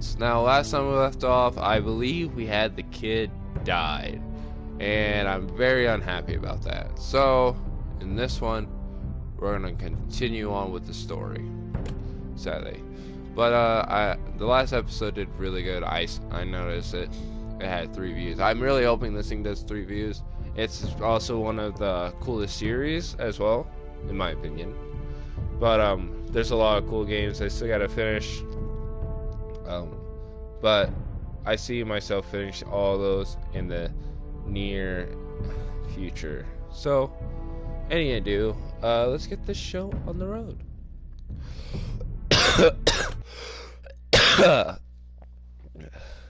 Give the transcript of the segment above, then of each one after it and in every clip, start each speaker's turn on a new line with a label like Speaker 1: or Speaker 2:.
Speaker 1: events. Now, last time we left off, I believe we had the kid died, and I'm very unhappy about that. So, in this one, we're gonna continue on with the story, sadly. But the last episode did really good. I noticed it had 3 views. I'm really hoping this thing does 3 views. It's also one of the coolest series as well, in my opinion. But there's a lot of cool games I still gotta finish. But I see myself finish all those in the near future. So, any ado, let's get this show on the road.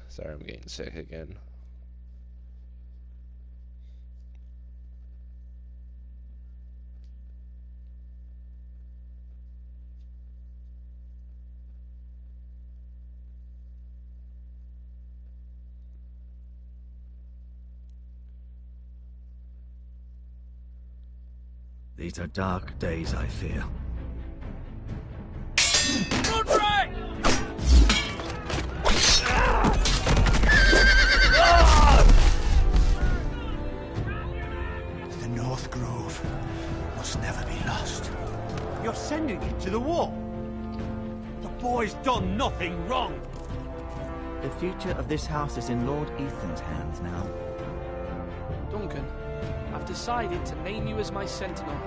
Speaker 1: Sorry, I'm getting sick again.
Speaker 2: These are dark days, I fear.
Speaker 3: The North Grove must never be lost. You're sending it to the wall? The boy's done nothing wrong.
Speaker 2: The future of this house is in Lord Ethan's hands now.
Speaker 4: Duncan, I've decided to name you as my sentinel.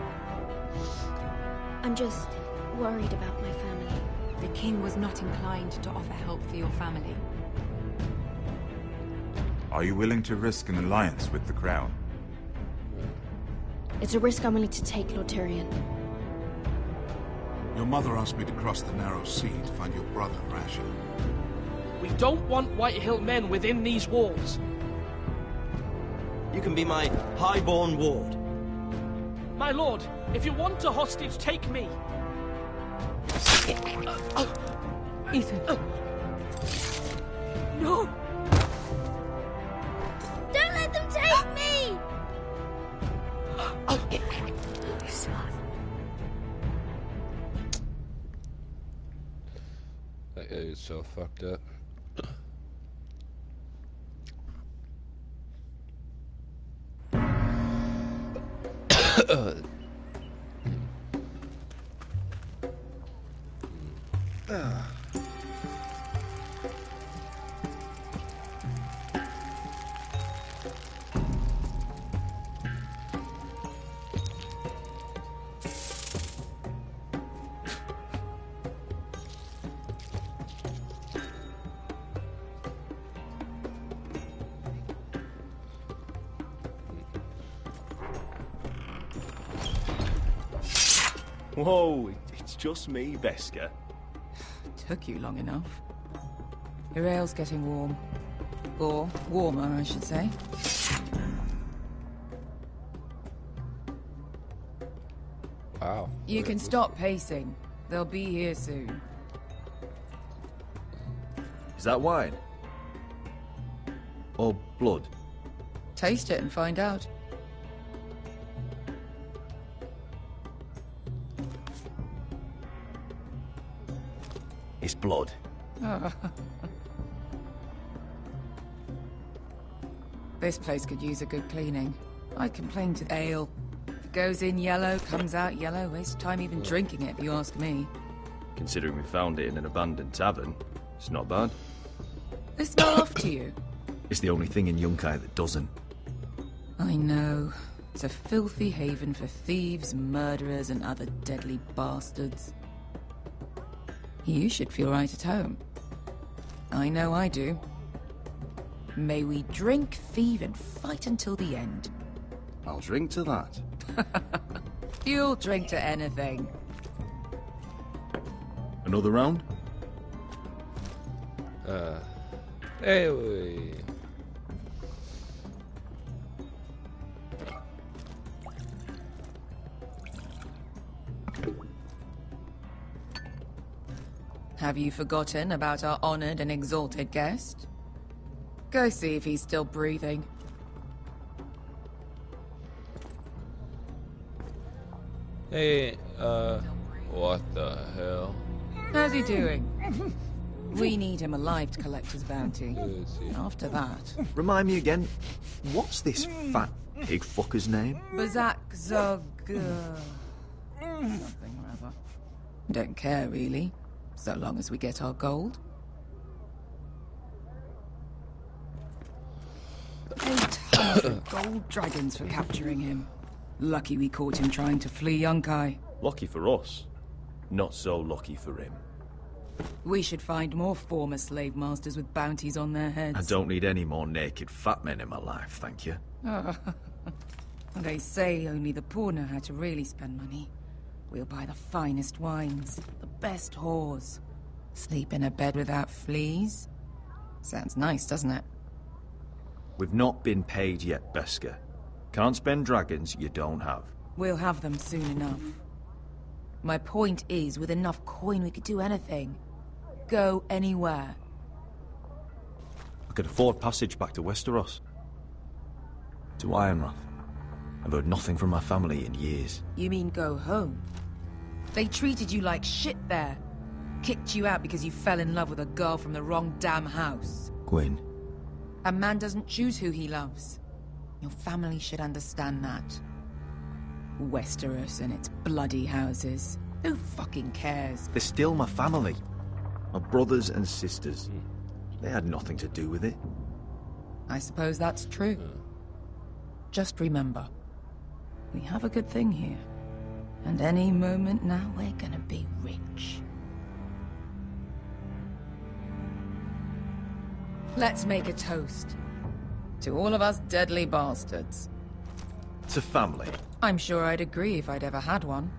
Speaker 5: I'm just worried about my family.
Speaker 6: The king was not inclined to offer help for your family.
Speaker 7: Are you willing to risk an alliance with the Crown?
Speaker 5: It's a risk I'm willing to take, Lord Tyrion.
Speaker 8: Your mother asked me to cross the narrow sea to find your brother, Rasher.
Speaker 4: We don't want Whitehill men within these walls.
Speaker 9: You can be my highborn ward.
Speaker 4: My lord, if you want a hostage, take me.
Speaker 6: Ethan.
Speaker 4: No!
Speaker 5: Don't let them take me!
Speaker 6: Son.
Speaker 1: That guy is so fucked up.
Speaker 10: Whoa, it's just me, Veska.
Speaker 6: Took you long enough. Your ale's getting warm. Or warmer, I should say.
Speaker 1: Wow.
Speaker 6: You can stop pacing. They'll be here soon.
Speaker 2: Is that wine? Or blood?
Speaker 6: Taste it and find out.
Speaker 2: It's blood.
Speaker 6: This place could use a good cleaning. I complain to ale. If it goes in yellow, comes out yellow. Waste time even drinking it, if you ask me.
Speaker 10: Considering we found it in an abandoned tavern, it's not bad.
Speaker 6: They smell off to you.
Speaker 2: It's the only thing in Yunkai that doesn't.
Speaker 6: I know. It's a filthy haven for thieves, murderers, and other deadly bastards. You should feel right at home. I know I do. May we drink, thieve, and fight until the end.
Speaker 10: I'll drink to that.
Speaker 6: You'll drink to anything.
Speaker 2: Another round?
Speaker 1: Hey.
Speaker 6: Have you forgotten about our honored and exalted guest? Go see if he's still breathing.
Speaker 1: Hey, what the hell?
Speaker 6: How's he doing? We need him alive to collect his bounty. After that...
Speaker 11: Remind me again, what's this fat pig fucker's name?
Speaker 6: Bazak Zog... something or other. Don't care, really. So long as we get our gold. 800 gold dragons for capturing him. Lucky we caught him trying to flee Yunkai.
Speaker 10: Lucky for us. Not so lucky for him.
Speaker 6: We should find more former slave masters with bounties on their heads.
Speaker 11: I don't need any more naked fat men in my life, thank you.
Speaker 6: They say only the poor know how to really spend money. We'll buy the finest wines, the best whores. Sleep in a bed without fleas. Sounds nice, doesn't it?
Speaker 11: We've not been paid yet, Beskar. Can't spend dragons you don't have.
Speaker 6: We'll have them soon enough. My point is, with enough coin we could do anything. Go anywhere.
Speaker 11: I could afford passage back to Westeros. To Ironrath. I've heard nothing from my family in years.
Speaker 6: You mean go home? They treated you like shit there. Kicked you out because you fell in love with a girl from the wrong damn house.
Speaker 11: Gwyn.
Speaker 6: A man doesn't choose who he loves. Your family should understand that. Westeros and its bloody houses. Who fucking cares?
Speaker 11: They're still my family. My brothers and sisters. They had nothing to do with it.
Speaker 6: I suppose that's true. Just remember, we have a good thing here. And any moment now we're gonna be rich. Let's make a toast. To all of us deadly bastards.
Speaker 11: To family.
Speaker 6: I'm sure I'd agree if I'd ever had one.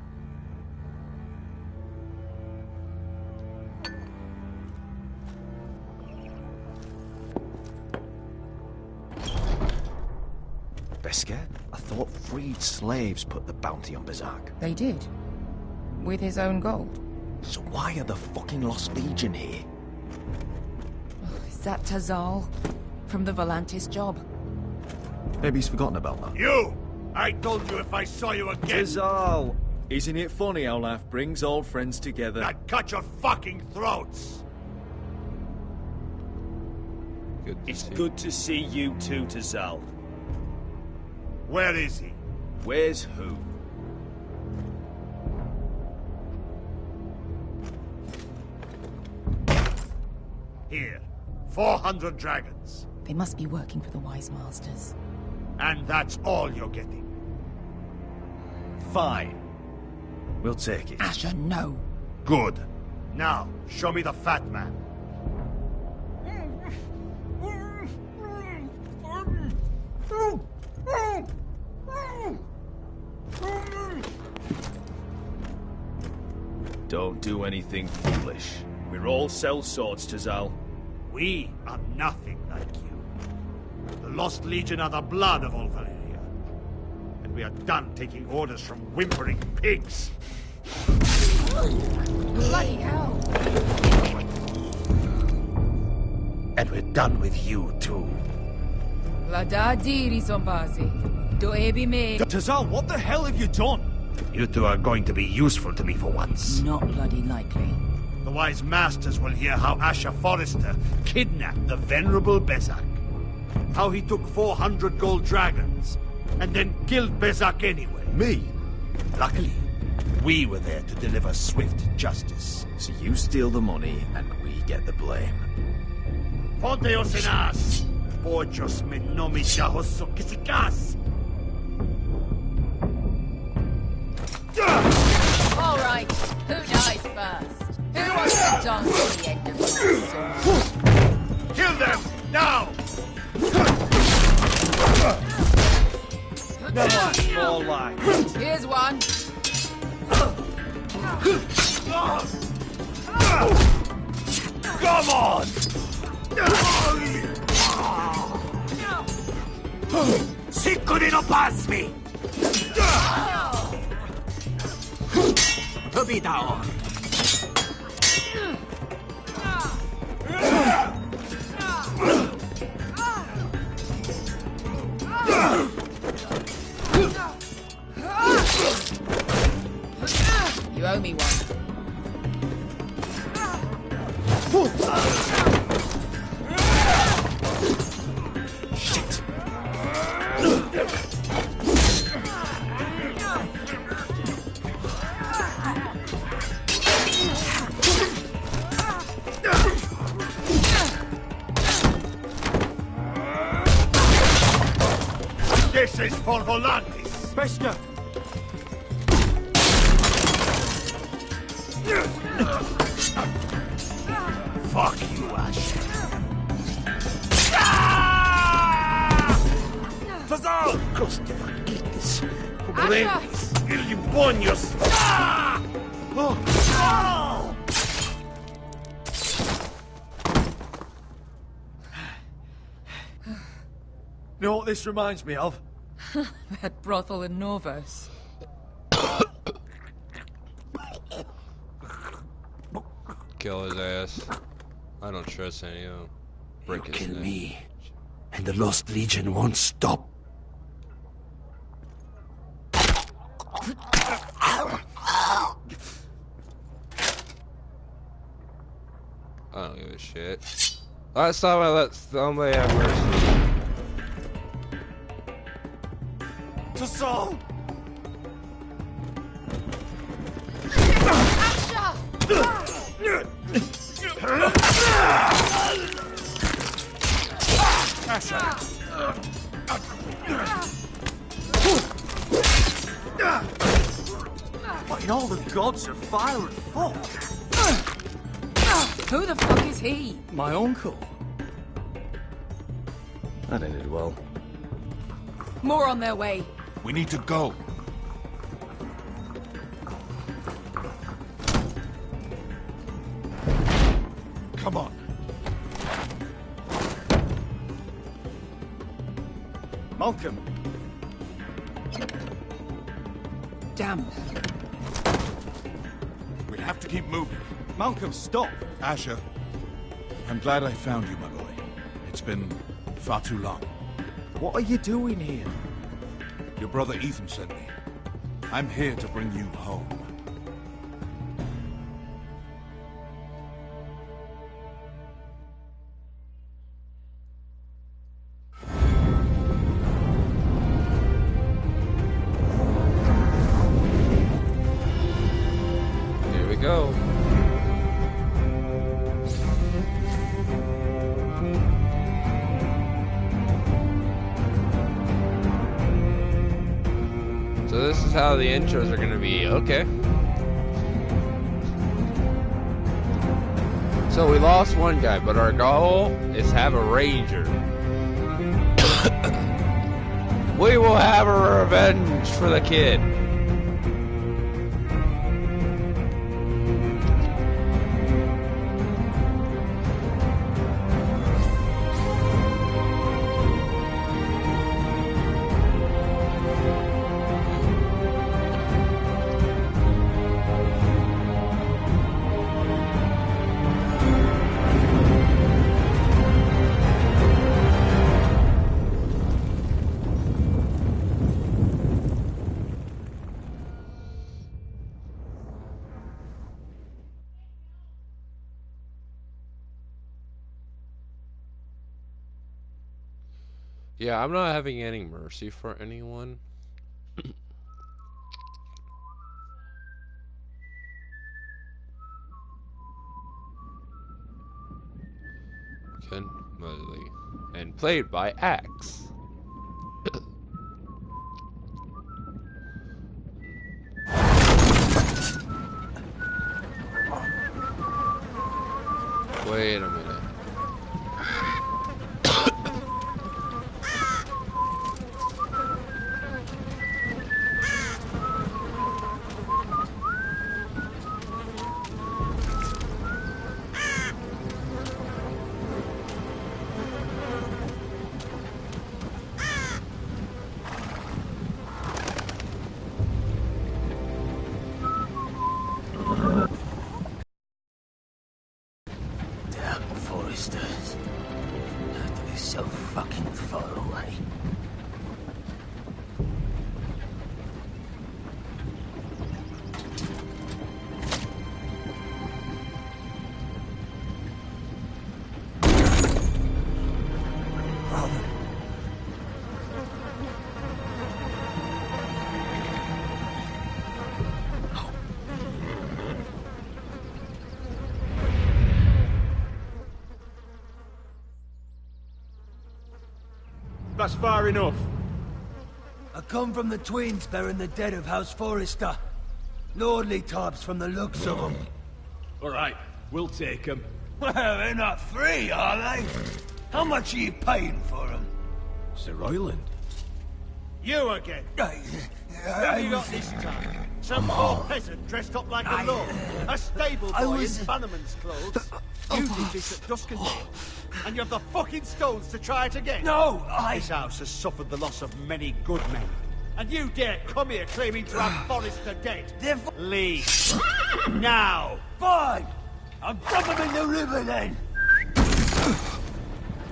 Speaker 11: Beskar, I thought freed slaves put the bounty on Bazak.
Speaker 6: They did. With his own gold.
Speaker 11: So why are the fucking Lost Legion here?
Speaker 6: Is that Tazal? From the Volantis job?
Speaker 11: Maybe he's forgotten about that.
Speaker 3: You! I told you if I saw you again...
Speaker 11: Tazal! Isn't it funny how life brings old friends together?
Speaker 3: I'd cut your fucking throats!
Speaker 10: It's good to see you too, Tazal.
Speaker 3: Where is he?
Speaker 10: Where's who?
Speaker 3: Here. 400 dragons.
Speaker 6: They must be working for the Wise Masters.
Speaker 3: And that's all you're getting.
Speaker 11: Fine. We'll take it.
Speaker 6: Asher, no.
Speaker 3: Good. Now, show me the fat man.
Speaker 10: Don't do anything foolish. We're all sellswords, Tazal.
Speaker 3: We are nothing like you. The Lost Legion are the blood of all Valyria. And we are done taking orders from whimpering pigs.
Speaker 6: Bloody hell!
Speaker 3: And we're done with you, too.
Speaker 11: Tazal, what the hell have you done?
Speaker 3: You two are going to be useful to me for once.
Speaker 6: Not bloody likely.
Speaker 3: The Wise Masters will hear how Asher Forrester kidnapped the venerable Bezak. How he took 400 gold dragons, and then killed Bezak anyway.
Speaker 11: Me?
Speaker 3: Luckily, we were there to deliver swift justice.
Speaker 11: So you steal the money, and we get the blame.
Speaker 3: Ponteos en as! Pochos me nomi jahoso kisikas!
Speaker 6: All right, who dies first? Who wants to dance to the end of the sword?
Speaker 3: Kill them, now!
Speaker 11: No more lies.
Speaker 6: Here's one.
Speaker 3: Come on! Sicuri no pasmi! Pobitao!
Speaker 6: You owe me one.
Speaker 3: Marqueses for volantes.
Speaker 2: Beskha!
Speaker 3: Fuck you, Ash.
Speaker 2: Fazal!
Speaker 3: Coste vaquitis. Pobrenis. Ilibonios.
Speaker 2: You know what this reminds me of?
Speaker 6: That brothel in Norvos.
Speaker 1: Kill his ass. I don't trust any of them.
Speaker 3: You kill me, and the Lost Legion won't stop.
Speaker 1: I don't give a shit. Last time I let somebody have mercy.
Speaker 2: To Saul! What in all the gods of fire and fog?
Speaker 6: Who the fuck is he?
Speaker 2: My uncle.
Speaker 11: That ended well.
Speaker 6: More on their way.
Speaker 8: We need to go. Come on.
Speaker 2: Malcolm.
Speaker 6: Damn.
Speaker 8: We'll have to keep moving.
Speaker 2: Malcolm, stop!
Speaker 8: Asher, I'm glad I found you, my boy. It's been far too long.
Speaker 2: What are you doing here?
Speaker 8: Your brother Ethan sent me. I'm here to bring you home.
Speaker 1: Here we go. So this is how the intros are gonna be, okay. So we lost one guy, but our goal is have a ranger. We will have a revenge for the kid. Yeah, I'm not having any mercy for anyone. Ken Mudley. And played by Axe. Wait a minute.
Speaker 3: So fucking far away.
Speaker 2: That's far enough.
Speaker 12: I come from the twins bearing the dead of House Forrester. Lordly tops from the looks of them.
Speaker 13: Alright, we'll take them.
Speaker 12: Well, they're not free, are they? How much are you paying for them?
Speaker 13: Sir Royland.
Speaker 3: You again. Who have you got this time? Some poor peasant dressed up like a lord. A stable boy in Bannerman's clothes. You did this at Duskendale. And you have the fucking stones to try it again.
Speaker 12: No,
Speaker 3: This house has suffered the loss of many good men. And you dare come here claiming to have Forrester dead. Leave. Now.
Speaker 12: Fine! I'll dump them in the river then!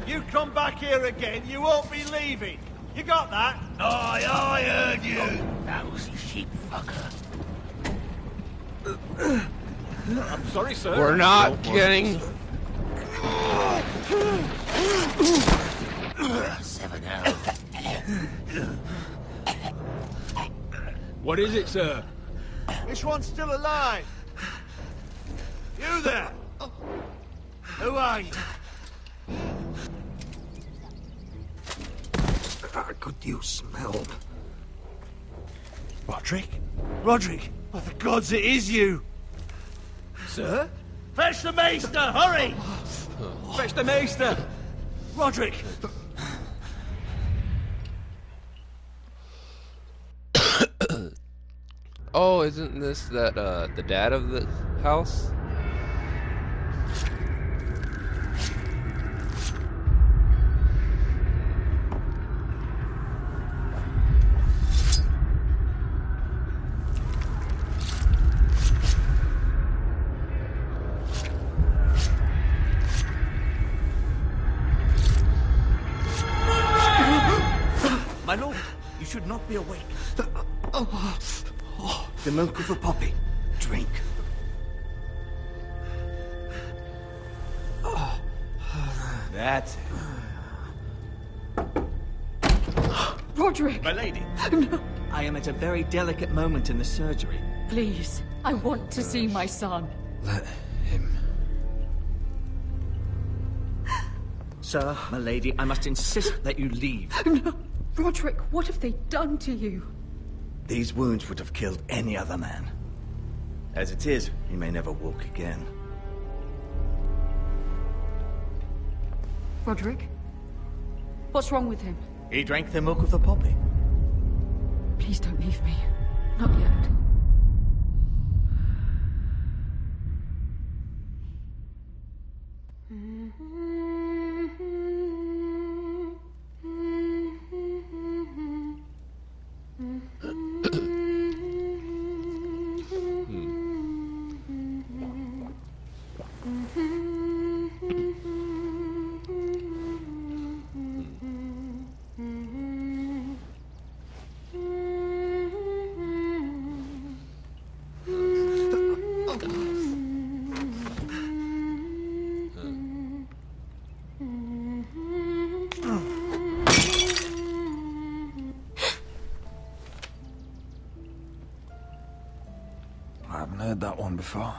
Speaker 3: You come back here again, you won't be leaving. You got that?
Speaker 12: Aye, I heard you! Lousy sheep fucker.
Speaker 13: I'm sorry, sir.
Speaker 1: We're not getting...
Speaker 12: 7 out.
Speaker 13: What is it, sir?
Speaker 3: This one's still alive. You there? Who are you?
Speaker 12: Could you smell?
Speaker 3: Roderick? Roderick! Oh, the gods, it is you!
Speaker 13: Sir?
Speaker 3: Fetch the maester, hurry!
Speaker 13: Fetch the maester!
Speaker 3: Roderick!
Speaker 1: Oh, isn't this that, the dad of the house?
Speaker 2: My lord, you should not be awake. The milk of the poppy. Drink. That's it.
Speaker 6: Roderick!
Speaker 2: My lady.
Speaker 6: No.
Speaker 2: I am at a very delicate moment in the surgery.
Speaker 6: Please, I want to see my son.
Speaker 2: Let him. Sir, my lady, I must insist that you leave.
Speaker 6: No. Roderick, what have they done to you?
Speaker 2: These wounds would have killed any other man. As it is, he may never walk again.
Speaker 6: Roderick? What's wrong with him?
Speaker 2: He drank the milk of the poppy.
Speaker 6: Please don't leave me. Not yet.
Speaker 11: I haven't heard that one before.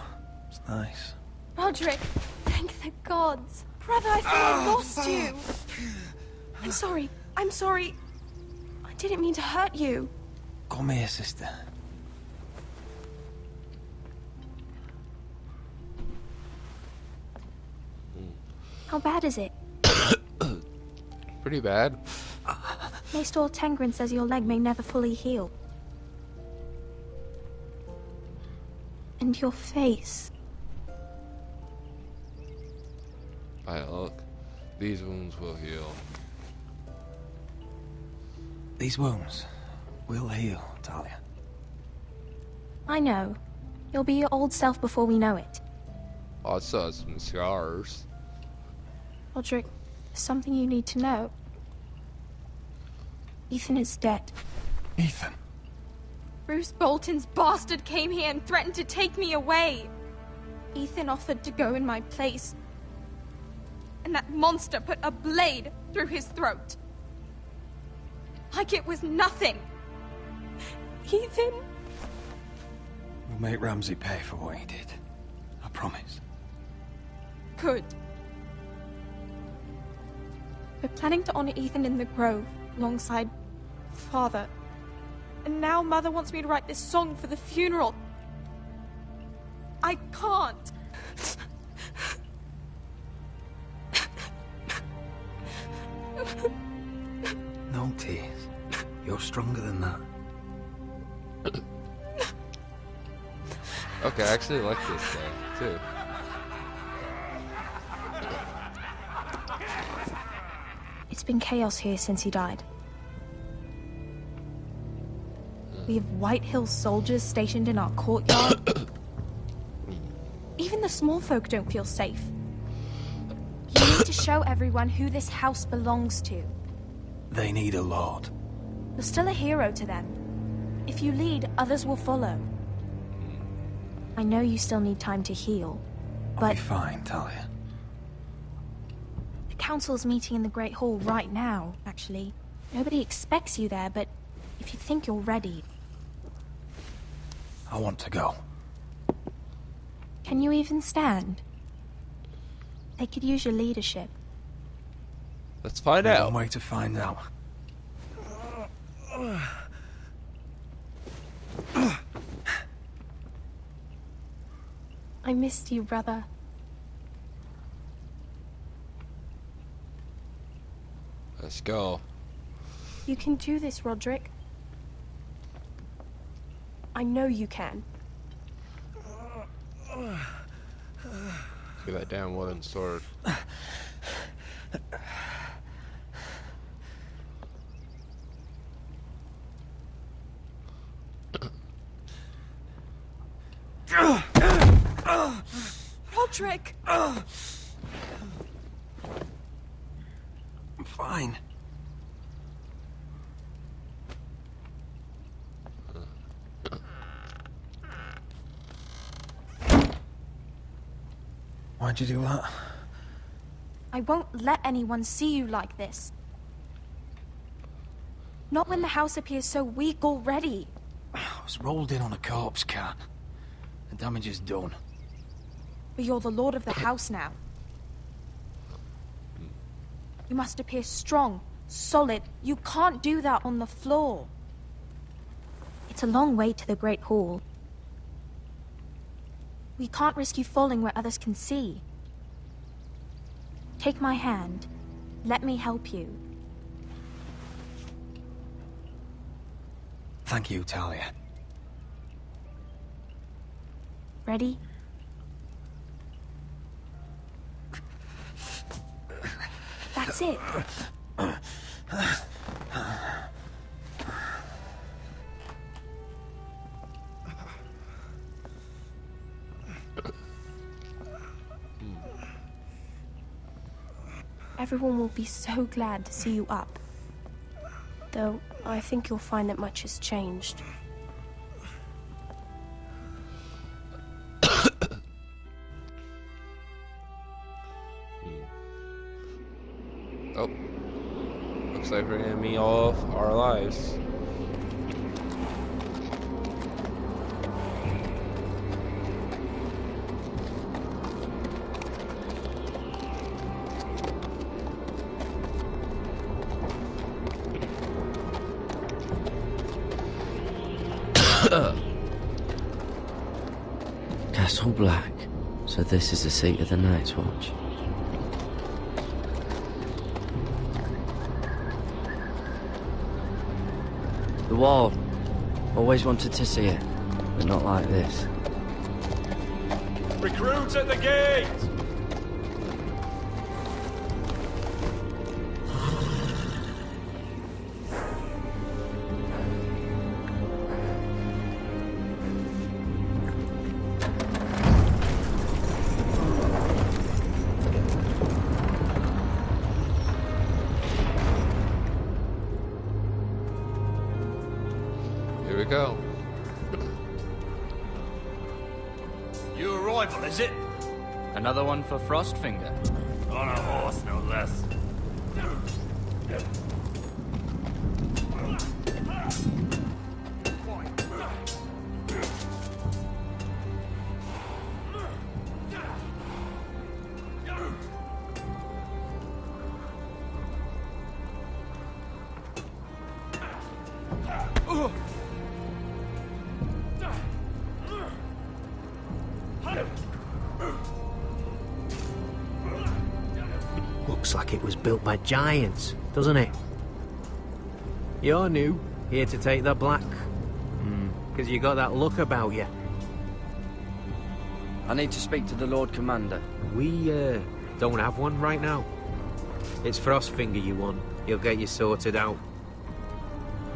Speaker 11: It's nice.
Speaker 5: Roderick, thank the gods. Brother, I thought I lost you. I'm sorry. I'm sorry. I didn't mean to hurt you.
Speaker 11: Come here, sister.
Speaker 5: How bad is it?
Speaker 1: Pretty bad.
Speaker 5: Maester Tengrin says your leg may never fully heal. And your face.
Speaker 1: Look, these wounds will heal.
Speaker 11: These wounds will heal, Talia.
Speaker 5: I know. You'll be your old self before we know it.
Speaker 1: I saw some scars.
Speaker 5: Roderick, there's something you need to know. Ethan is dead.
Speaker 11: Ethan?
Speaker 5: Bruce Bolton's bastard came here and threatened to take me away. Ethan offered to go in my place. And that monster put a blade through his throat. Like it was nothing. Ethan?
Speaker 11: We'll make Ramsay pay for what he did. I promise.
Speaker 5: Good. We're planning to honor Ethan in the grove, alongside Father And now Mother wants me to write this song for the funeral. I can't.
Speaker 12: No tears. You're stronger than that.
Speaker 1: Okay, I actually like this guy, too.
Speaker 14: It's been chaos here since he died.
Speaker 5: We have White Hill soldiers stationed in our courtyard. Even the small folk don't feel safe. You need to show everyone who this house belongs to.
Speaker 12: They need a lord.
Speaker 5: You're still a hero to them. If you lead, others will follow.
Speaker 14: I know you still need time to heal, but...
Speaker 12: I'll be fine, Talia.
Speaker 14: The council's meeting in the Great Hall right now, actually. Nobody expects you there, but if you think you're ready...
Speaker 12: I want to go.
Speaker 14: Can you even stand? They could use your leadership.
Speaker 1: Let's find out.
Speaker 12: One way to find out.
Speaker 14: I missed you, brother.
Speaker 1: Let's go.
Speaker 14: You can do this, Roderick. I know you can.
Speaker 1: Get that damn wooden sword.
Speaker 5: Roderick!
Speaker 12: I'm fine. Why'd you do that?
Speaker 5: I won't let anyone see you like this. Not when the house appears so weak already.
Speaker 12: I was rolled in on a corpse cart. The damage is done.
Speaker 5: But you're the lord of the house now. You must appear strong, solid. You can't do that on the floor.
Speaker 14: It's a long way to the Great Hall.
Speaker 5: We can't risk you falling where others can see.
Speaker 14: Take my hand. Let me help you.
Speaker 12: Thank you, Talia.
Speaker 14: Ready?
Speaker 5: That's it.
Speaker 14: Everyone will be so glad to see you up. Though, I think you'll find that much has changed.
Speaker 1: Oh. Looks like we're gonna be all of our lives.
Speaker 15: Castle Black. So this is the seat of the Night's Watch. The wall. Always wanted to see it, but not like this.
Speaker 13: Recruits at the gate!
Speaker 1: Here we go.
Speaker 13: New arrival, is it?
Speaker 16: Another one for Frostfinger.
Speaker 13: On a horse, no less.
Speaker 17: Looks like it was built by giants, doesn't it? You're new, here to take the black. Because you got that look about you.
Speaker 15: I need to speak to the Lord Commander.
Speaker 17: We, don't have one right now. It's Frostfinger you want. He'll get you sorted out.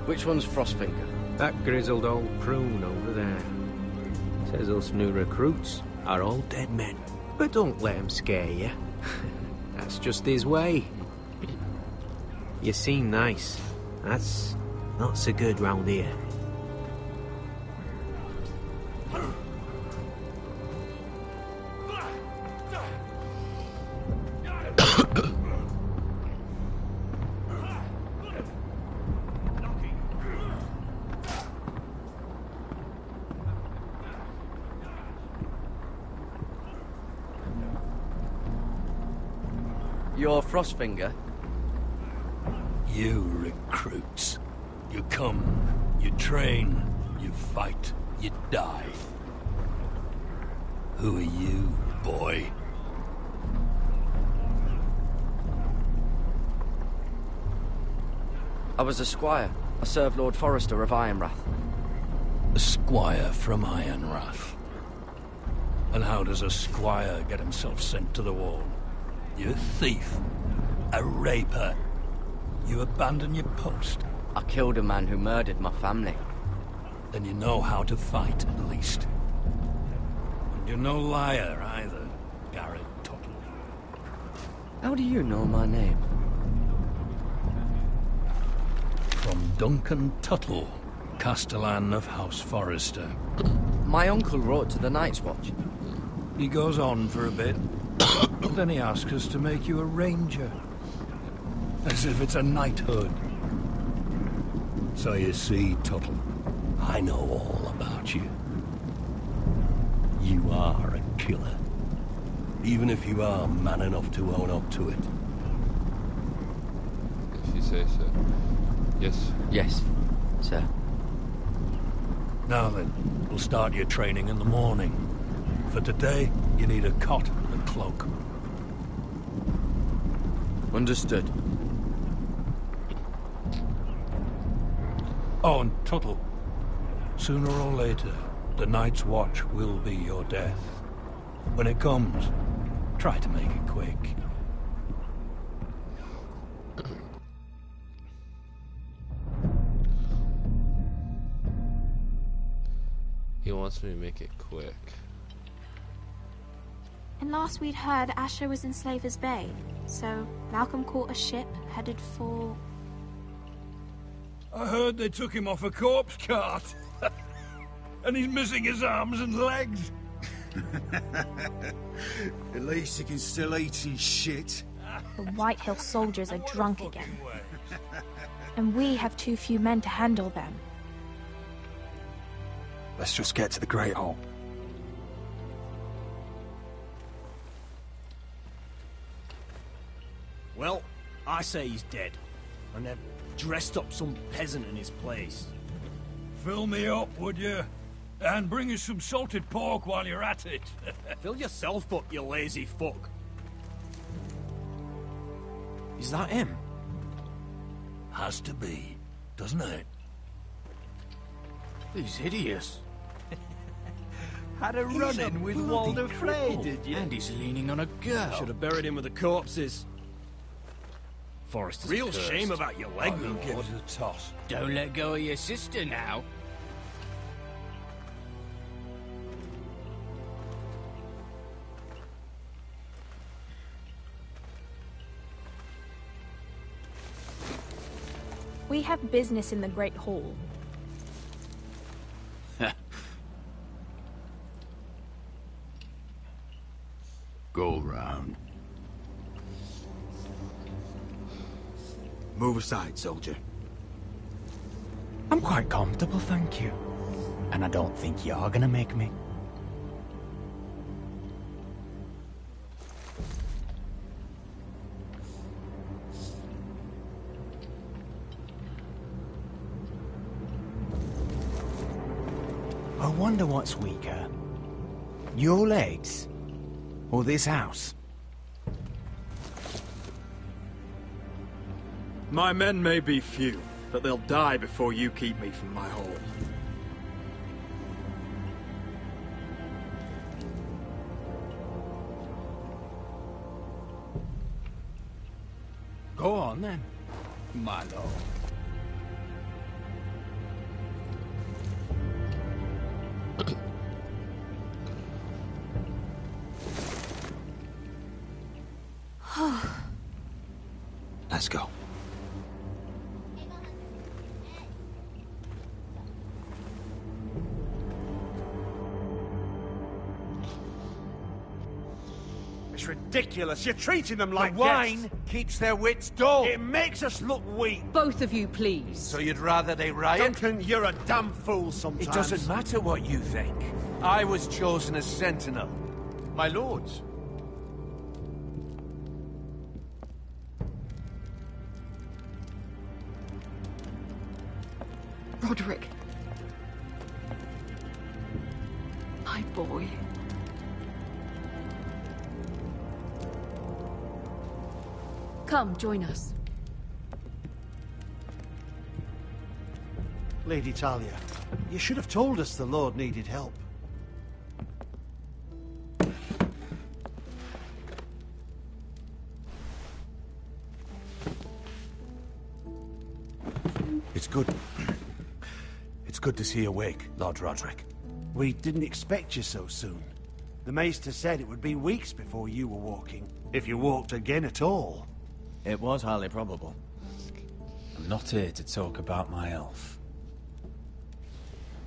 Speaker 15: Which one's Frostfinger?
Speaker 17: That grizzled old prune over there. Says us new recruits are all dead men. But don't let him scare you. That's just his way. You seem nice. That's not so good round here.
Speaker 15: You're Frostfinger?
Speaker 18: You recruits. You come, you train, you fight, you die. Who are you, boy?
Speaker 15: I was a squire. I served Lord Forrester of Ironrath.
Speaker 18: A squire from Ironrath. And how does a squire get himself sent to the wall? You thief. A raper. You abandon your post.
Speaker 15: I killed a man who murdered my family.
Speaker 18: Then you know how to fight, at least. And you're no liar, either, Garrett Tuttle.
Speaker 15: How do you know my name?
Speaker 18: From Duncan Tuttle, Castellan of House Forrester.
Speaker 15: My uncle wrote to the Night's Watch.
Speaker 18: He goes on for a bit, but then he asks us to make you a ranger. As if it's a knighthood. So you see, Tuttle, I know all about you. You are a killer. Even if you are man enough to own up to it.
Speaker 1: If you say so. Yes.
Speaker 15: Yes, sir.
Speaker 18: Now then, we'll start your training in the morning. For today, you need a cot and a cloak.
Speaker 15: Understood.
Speaker 18: Oh, and Tuttle, sooner or later, the Night's Watch will be your death. When it comes, try to make it quick.
Speaker 1: He wants me to make it quick.
Speaker 14: And last we'd heard, Asher was in Slaver's Bay. So Malcolm caught a ship headed for...
Speaker 18: I heard they took him off a corpse cart. And he's missing his arms and legs.
Speaker 2: At least he can still eat his shit.
Speaker 14: The White Hill soldiers are drunk again. And we have too few men to handle them.
Speaker 2: Let's just get to the Great Hall.
Speaker 3: Well, I say he's dead. And they've dressed up some peasant in his place.
Speaker 18: Fill me up, would you? And bring us some salted pork while you're at it.
Speaker 3: Fill yourself up, you lazy fuck.
Speaker 2: Is that him?
Speaker 18: Has to be, doesn't it?
Speaker 2: He's hideous.
Speaker 3: Had a run-in with Walder Frey, did you?
Speaker 2: And he's leaning on a girl.
Speaker 3: Should have buried him with the corpses.
Speaker 13: Forrester's
Speaker 3: Real
Speaker 13: cursed.
Speaker 3: shame about your leg,
Speaker 18: Who
Speaker 3: my
Speaker 18: gives
Speaker 3: lord.
Speaker 18: it a toss?
Speaker 13: Don't let go of your sister now.
Speaker 14: We have business in the Great Hall.
Speaker 13: Go round.
Speaker 2: Move aside, soldier. I'm quite comfortable, thank you. And I don't think you're gonna make me. I wonder what's weaker. Your legs? Or this house?
Speaker 19: My men may be few, but they'll die before you keep me from my hole.
Speaker 13: Go on then, my lord.
Speaker 11: Let's go.
Speaker 3: It's ridiculous. You're treating them like
Speaker 12: wine
Speaker 3: guests.
Speaker 12: keeps their wits dull.
Speaker 3: It makes us look weak.
Speaker 20: Both of you, please.
Speaker 12: So you'd rather they riot?
Speaker 3: Duncan, you're a damn fool sometimes.
Speaker 12: It doesn't matter what you think. I was chosen as sentinel.
Speaker 2: My lords.
Speaker 20: Roderick. My boy. Come, join us.
Speaker 3: Lady Talia, you should have told us the Lord needed help.
Speaker 12: It's good. It's good to see you awake, Lord Roderick.
Speaker 3: We didn't expect you so soon. The Maester said it would be weeks before you were walking, if you walked again at all.
Speaker 2: It was highly probable.
Speaker 11: I'm not here to talk about my elf.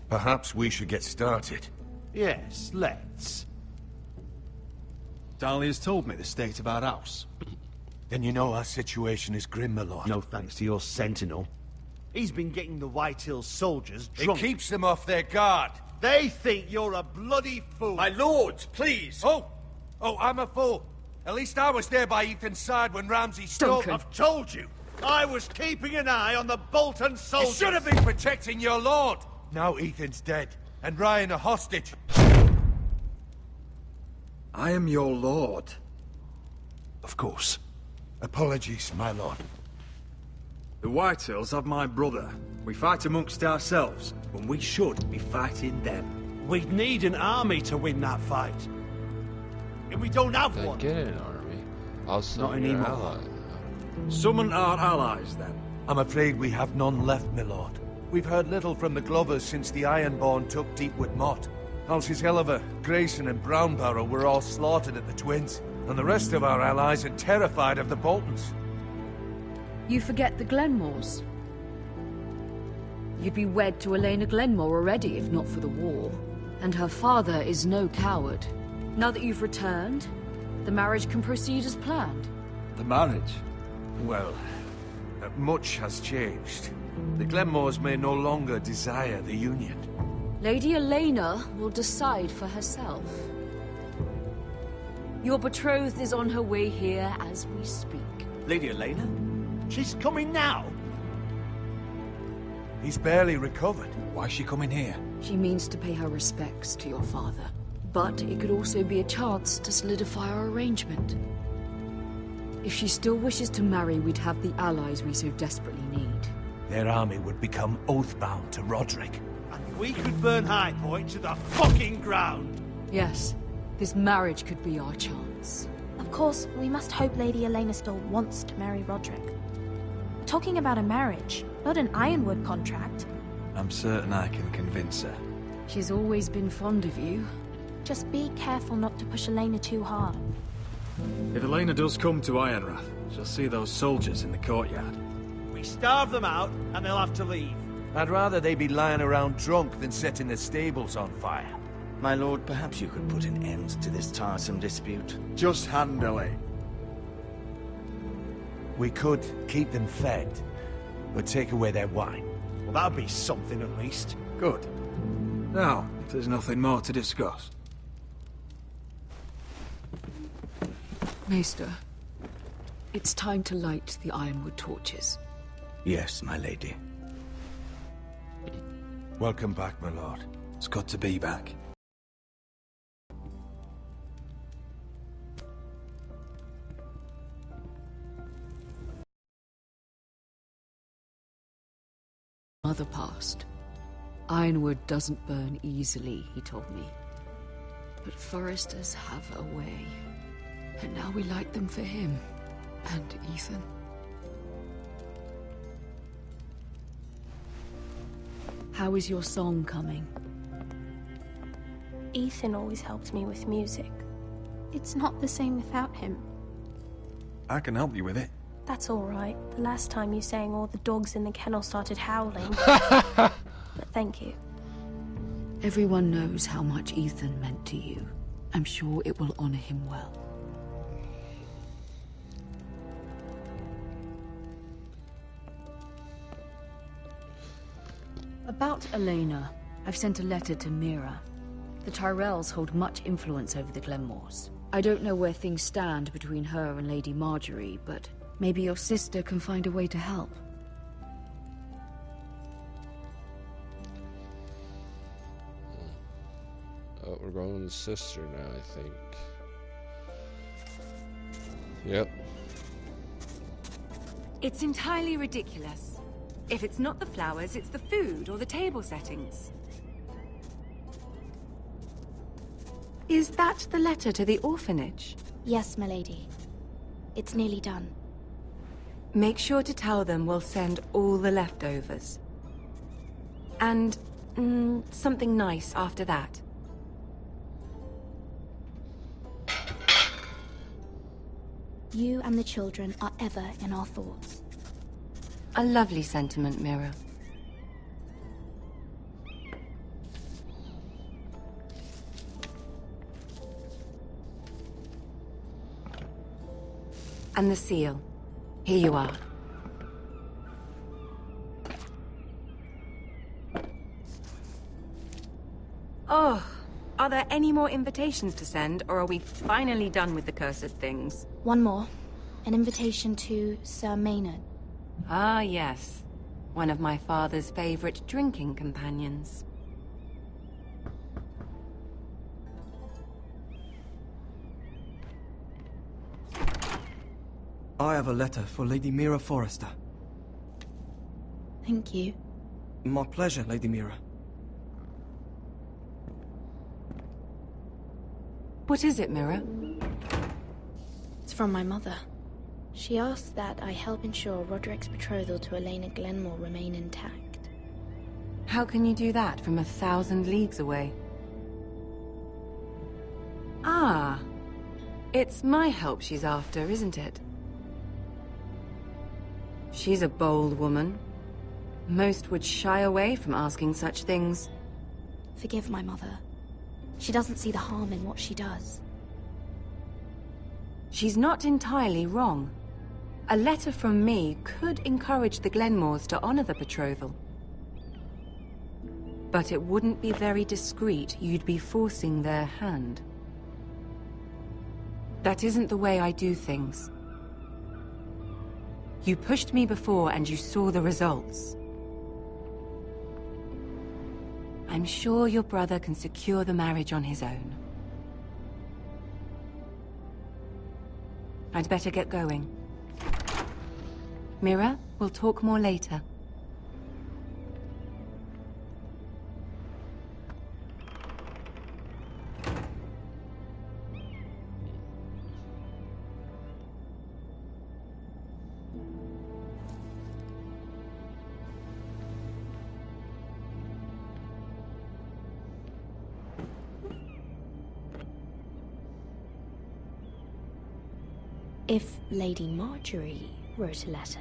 Speaker 12: Perhaps we should get started.
Speaker 3: Yes, let's.
Speaker 11: Dahlia's told me the state of our house.
Speaker 12: Then you know our situation is grim, my lord.
Speaker 3: No thanks to your sentinel. He's been getting the Whitehills soldiers drunk.
Speaker 12: It keeps them off their guard.
Speaker 3: They think you're a bloody fool.
Speaker 12: My lords, please! Oh, I'm a fool. At least I was there by Ethan's side when Ramsay stole...
Speaker 20: Duncan.
Speaker 3: I've told you. I was keeping an eye on the Bolton soldiers.
Speaker 12: You should have been protecting your lord. Now Ethan's dead, and Ryan a hostage.
Speaker 19: I am your lord.
Speaker 12: Of course. Apologies, my lord.
Speaker 19: The Whitehills have my brother. We fight amongst ourselves, when we should be fighting them.
Speaker 3: We'd need an army to win that fight. And we don't have one.
Speaker 1: Get an army. Also,
Speaker 3: Not
Speaker 1: your
Speaker 3: anymore.
Speaker 1: ally.
Speaker 19: Summon our allies, then.
Speaker 12: I'm afraid we have none left, my lord. We've heard little from the Glovers since the Ironborn took Deepwood Motte. Halsey's Helliver, Grayson and Brownbarrow were all slaughtered at the Twins, and the rest of our allies are terrified of the Boltons.
Speaker 20: You forget the Glenmores. You'd be wed to Elena Glenmore already if not for the war. And her father is no coward. Now that you've returned, the marriage can proceed as planned.
Speaker 11: The marriage?
Speaker 12: Well, much has changed. The Glenmores may no longer desire the union.
Speaker 20: Lady Elena will decide for herself. Your betrothed is on her way here as we speak.
Speaker 2: Lady Elena?
Speaker 3: She's coming now.
Speaker 12: He's barely recovered.
Speaker 11: Why is she coming here?
Speaker 20: She means to pay her respects to your father. But it could also be a chance to solidify our arrangement. If she still wishes to marry, we'd have the allies we so desperately need.
Speaker 12: Their army would become oathbound to Roderick.
Speaker 3: And we could burn High Point to the fucking ground.
Speaker 20: Yes, this marriage could be our chance.
Speaker 14: Of course, we must hope Lady Elena still wants to marry Roderick. We're talking about a marriage, not an Ironwood contract.
Speaker 11: I'm certain I can convince her.
Speaker 20: She's always been fond of you.
Speaker 14: Just be careful not to push Elena too hard.
Speaker 19: If Elena does come to Ironrath, she'll see those soldiers in the courtyard.
Speaker 3: We starve them out, and they'll have to leave.
Speaker 12: I'd rather they be lying around drunk than setting the stables on fire.
Speaker 2: My lord, perhaps you could put an end to this tiresome dispute.
Speaker 12: Just handle it. We could keep them fed, but take away their wine.
Speaker 3: Well, that'd be something at least.
Speaker 19: Good. Now, if there's nothing more to discuss.
Speaker 20: Maester, it's time to light the Ironwood torches.
Speaker 2: Yes, my lady.
Speaker 12: Welcome back, my lord.
Speaker 11: It's good to be back.
Speaker 20: mother passed. Ironwood doesn't burn easily, he told me. But foresters have a way. And now we light them for him. And Ethan. How is your song coming?
Speaker 21: Ethan always helped me with music.
Speaker 5: It's not the same without him.
Speaker 11: I can help you with it.
Speaker 21: That's all right. The last time you sang, all the dogs in the kennel started howling. But thank you.
Speaker 20: Everyone knows how much Ethan meant to you. I'm sure it will honor him well. About Elena, I've sent a letter to Mira. The Tyrells hold much influence over the Glenmores. I don't know where things stand between her and Lady Marjorie, but maybe your sister can find a way to help.
Speaker 1: Oh, we're going with the sister now, I think. Yep.
Speaker 22: It's entirely ridiculous. If it's not the flowers, it's the food or the table settings. Is that the letter to the orphanage?
Speaker 14: Yes, milady. It's nearly done.
Speaker 22: Make sure to tell them we'll send all the leftovers. And something nice after that.
Speaker 14: You and the children are ever in our thoughts.
Speaker 22: A lovely sentiment, Mira. And the seal. Here you are. Oh, are there any more invitations to send, or are we finally done with the cursed things?
Speaker 14: One more. An invitation to Sir Maynard.
Speaker 22: Ah, yes. One of my father's favorite drinking companions.
Speaker 23: I have a letter for Lady Mira Forrester.
Speaker 14: Thank you.
Speaker 23: My pleasure, Lady Mira.
Speaker 22: What is it, Mira?
Speaker 14: It's from my mother. She asks that I help ensure Roderick's betrothal to Elena Glenmore remain intact.
Speaker 22: How can you do that from 1,000 leagues away? Ah, it's my help she's after, isn't it? She's a bold woman. Most would shy away from asking such things.
Speaker 14: Forgive my mother. She doesn't see the harm in what she does.
Speaker 22: She's not entirely wrong. A letter from me could encourage the Glenmores to honor the betrothal. But it wouldn't be very discreet. You'd be forcing their hand. That isn't the way I do things. You pushed me before and you saw the results. I'm sure your brother can secure the marriage on his own. I'd better get going. Mira, we'll talk more later.
Speaker 14: If Lady Marjorie wrote a letter...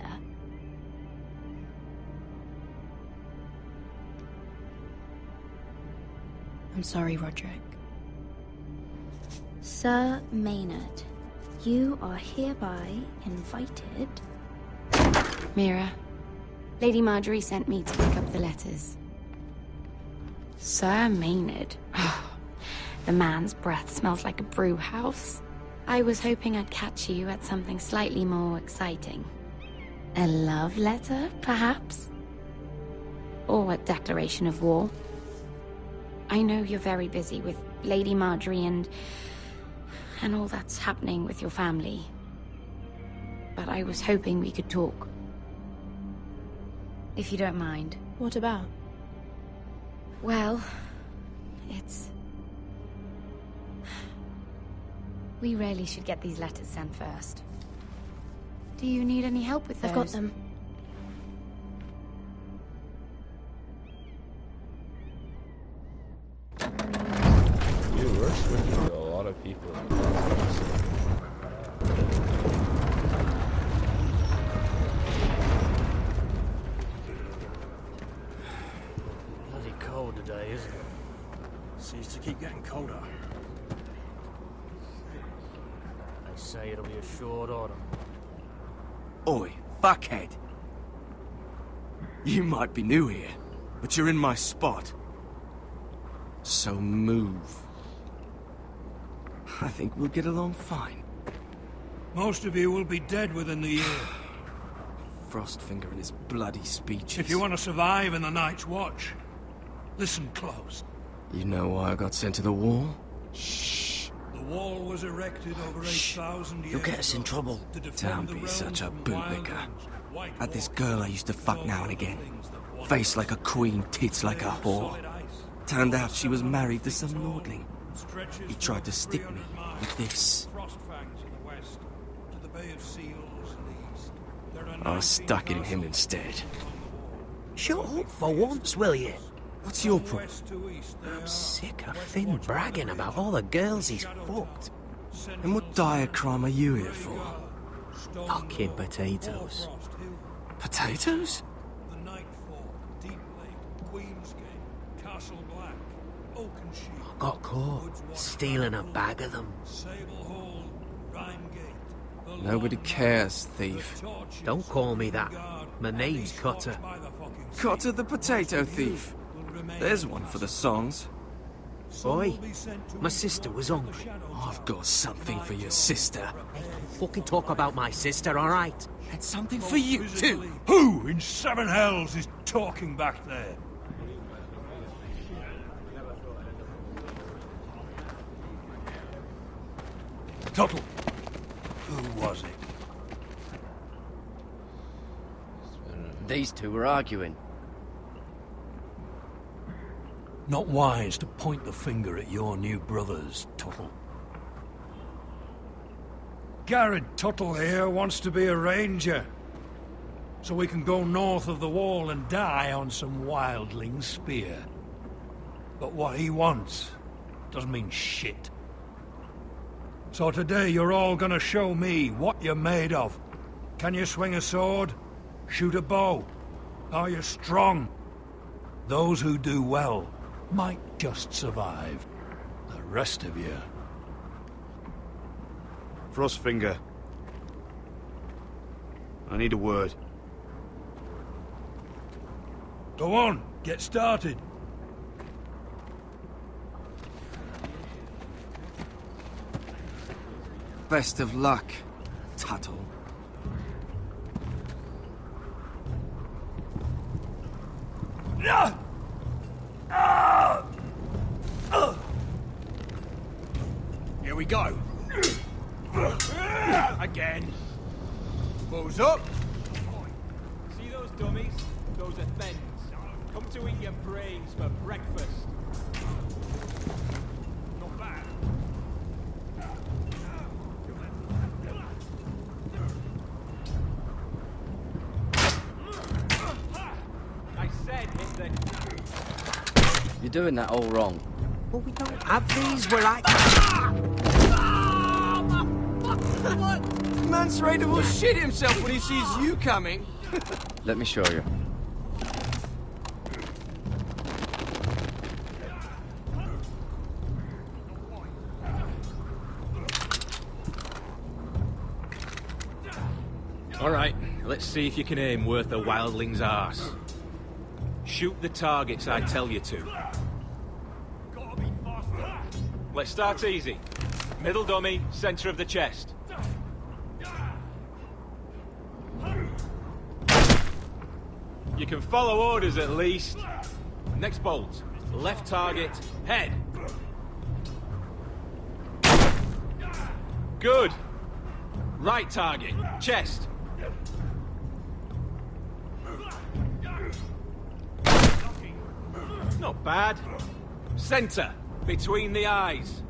Speaker 14: I'm sorry, Roderick. Sir Maynard, you are hereby invited...
Speaker 22: Mira, Lady Marjorie sent me to pick up the letters.
Speaker 14: Sir Maynard? The man's breath smells like a brew house. I was hoping I'd catch you at something slightly more exciting. A love letter, perhaps? Or a declaration of war. I know you're very busy with Lady Marjorie and all that's happening with your family. But I was hoping we could talk. if you don't mind.
Speaker 21: What about?
Speaker 14: Well, it's... We really should get these letters sent first. Do you need any help with those?
Speaker 21: I've got them.
Speaker 1: Dude, we're switching to a lot of people.
Speaker 3: Bloody cold today, isn't it? Seems to keep getting colder. They say it'll be a short autumn.
Speaker 23: Oi, fuckhead. You might be new here, but you're in my spot. So move. I think we'll get along fine.
Speaker 18: Most of you will be dead within the year.
Speaker 23: Frostfinger and his bloody speeches.
Speaker 18: If you want to survive in the Night's Watch, listen close.
Speaker 23: You know why I got sent to the wall?
Speaker 18: Shh. The wall was erected over 8,000 years
Speaker 23: You'll get us in
Speaker 18: ago
Speaker 23: trouble.
Speaker 18: to defend
Speaker 23: Don't
Speaker 18: the
Speaker 23: be such a
Speaker 18: realms from
Speaker 23: bootlicker.
Speaker 18: wildlings,
Speaker 23: Had this girl I used to fuck now and again. Face like a queen, tits like a whore. Turned out she was married to some lordling. He tried to stick me with this. I stuck it in him instead.
Speaker 17: Shut up for once, will you?
Speaker 23: What's your problem?
Speaker 17: I'm sick of Finn bragging about all the girls he's fucked.
Speaker 23: And what dire crime are you here for?
Speaker 17: Fucking potatoes.
Speaker 23: Potatoes?
Speaker 17: Got caught stealing a bag of them.
Speaker 23: Nobody cares, thief.
Speaker 17: Don't call me that. My name's Cutter.
Speaker 23: Cutter the potato thief. There's one for the songs.
Speaker 17: Oi, my sister was hungry.
Speaker 23: I've got something for your sister.
Speaker 17: Hey, don't fucking talk about my sister, alright?
Speaker 23: And something for you, too.
Speaker 18: Who in seven hells is talking back there? Tuttle. Who was it?
Speaker 15: These two were arguing.
Speaker 18: Not wise to point the finger at your new brothers, Tuttle. Garrett Tuttle here wants to be a ranger, so we can go north of the wall and die on some wildling spear. But what he wants doesn't mean shit. So today you're all gonna show me what you're made of. Can you swing a sword? Shoot a bow? Are you strong? Those who do well might just survive. The rest of you...
Speaker 19: Frostfinger. I need a word.
Speaker 18: Go on, get started.
Speaker 23: Best of luck, Tuttle.
Speaker 3: Here we go. Again. Balls up.
Speaker 4: See those dummies? Those are thens. Come to eat your brains for breakfast. Not bad. I said hit the...
Speaker 15: You're doing that all wrong.
Speaker 17: Well, we don't have these where I...
Speaker 23: The man's ready to shit himself when he sees you coming.
Speaker 15: Let me show you.
Speaker 16: Alright, let's see if you can aim worth a wildling's arse. Shoot the targets I tell you to. Let's start easy. Middle dummy, center of the chest. You can follow orders at least. Next bolt. Left target, head. Good. Right target, chest. Not bad. Center, between the eyes.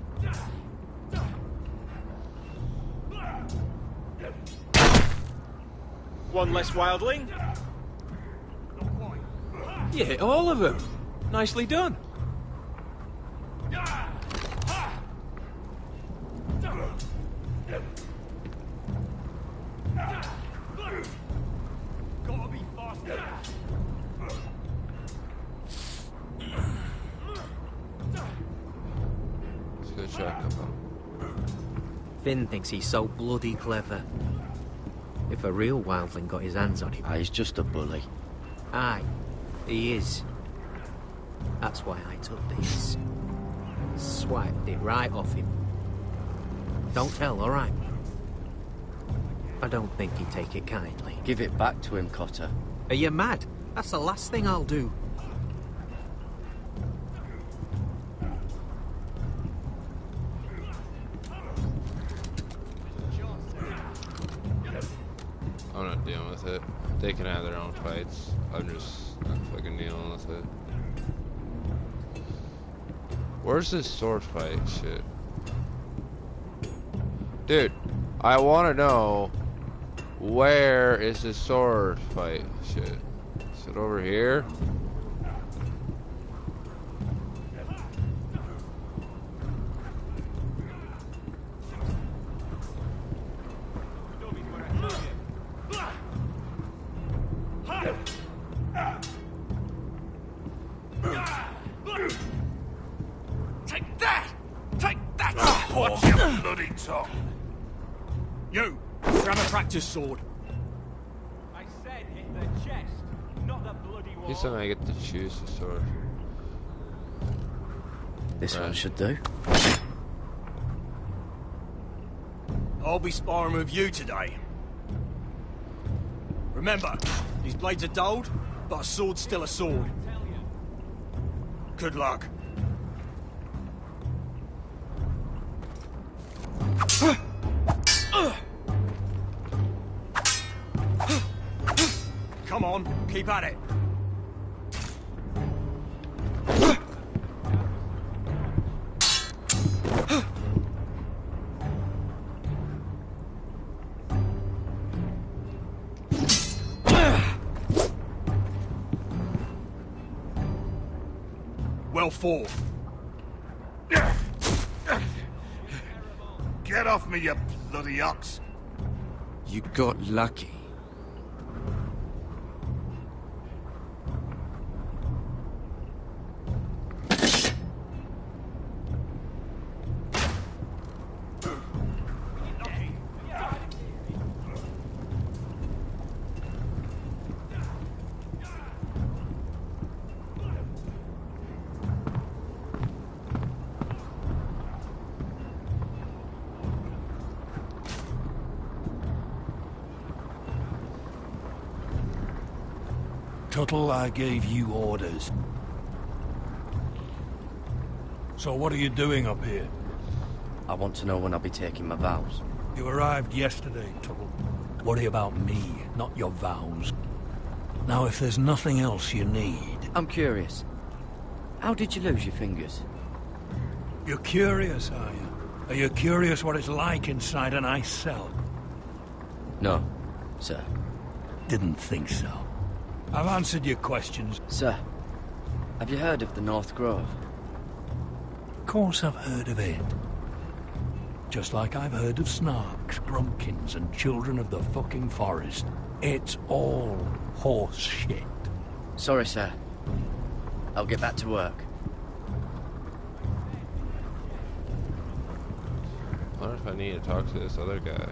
Speaker 16: One less wildling. You hit all of them. Nicely done.
Speaker 3: Gotta be faster.
Speaker 1: Let's go check up on.
Speaker 17: Finn thinks he's so bloody clever. If a real wildling got his hands on him...
Speaker 15: He's just a bully.
Speaker 17: Aye, he is. That's why I took this. Swiped it right off him. Don't tell, alright? I don't think he'd take it kindly.
Speaker 15: Give it back to him, Cotter.
Speaker 17: Are you mad? That's the last thing I'll do.
Speaker 1: I'm not dealing with it. They can have their own fights. I'm just not fucking dealing with it. Where's this sword fight shit? Dude, I want to know where is this sword fight shit? Is it over here?
Speaker 3: Take that! Take that! Watch your bloody tongue! You! Grab a practice sword.
Speaker 4: I said hit the chest, not the bloody wall.
Speaker 1: He's saying I get to choose the sword.
Speaker 15: This one should do.
Speaker 3: I'll be sparring with you today. Remember, these blades are dulled, but a sword's still a sword. Good luck. Come on, keep at it. Well fought. Get off me, you bloody ox.
Speaker 23: You got lucky.
Speaker 18: Tuttle, I gave you orders. So what are you doing up here?
Speaker 15: I want to know when I'll be taking my vows.
Speaker 18: You arrived yesterday, Tuttle. Worry about me, not your vows. Now, if there's nothing else you need...
Speaker 15: I'm curious. How did you lose your fingers?
Speaker 18: You're curious, are you? Are you curious what it's like inside an ice cell?
Speaker 15: No, sir.
Speaker 18: Didn't think so. I've answered your questions.
Speaker 15: Sir, have you heard of the North Grove?
Speaker 18: Of course I've heard of it. Just like I've heard of Snarks, Grumpkins, and Children of the fucking Forest. It's all horse shit.
Speaker 15: Sorry, sir. I'll get back to work.
Speaker 1: I wonder if I need to talk to this other guy.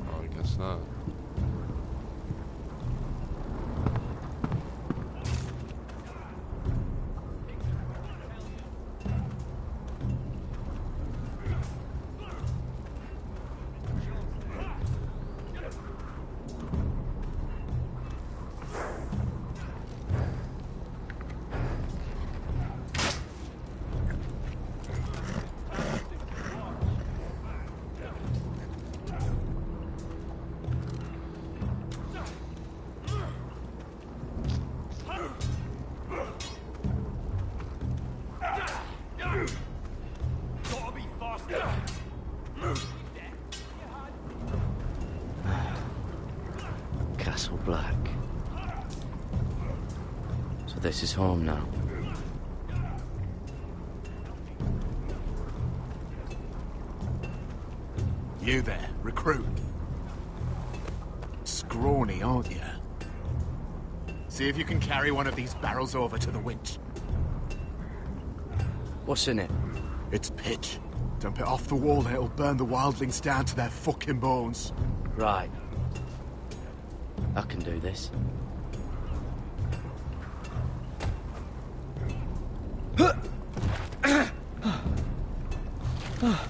Speaker 1: Oh, I guess not.
Speaker 15: Total black. So this is home now.
Speaker 7: You there, recruit. Scrawny, aren't you? See if you can carry one of these barrels over to the winch.
Speaker 15: What's in it?
Speaker 7: It's pitch. Dump it off the wall and it'll burn the wildlings down to their fucking bones.
Speaker 15: Right. I can do this.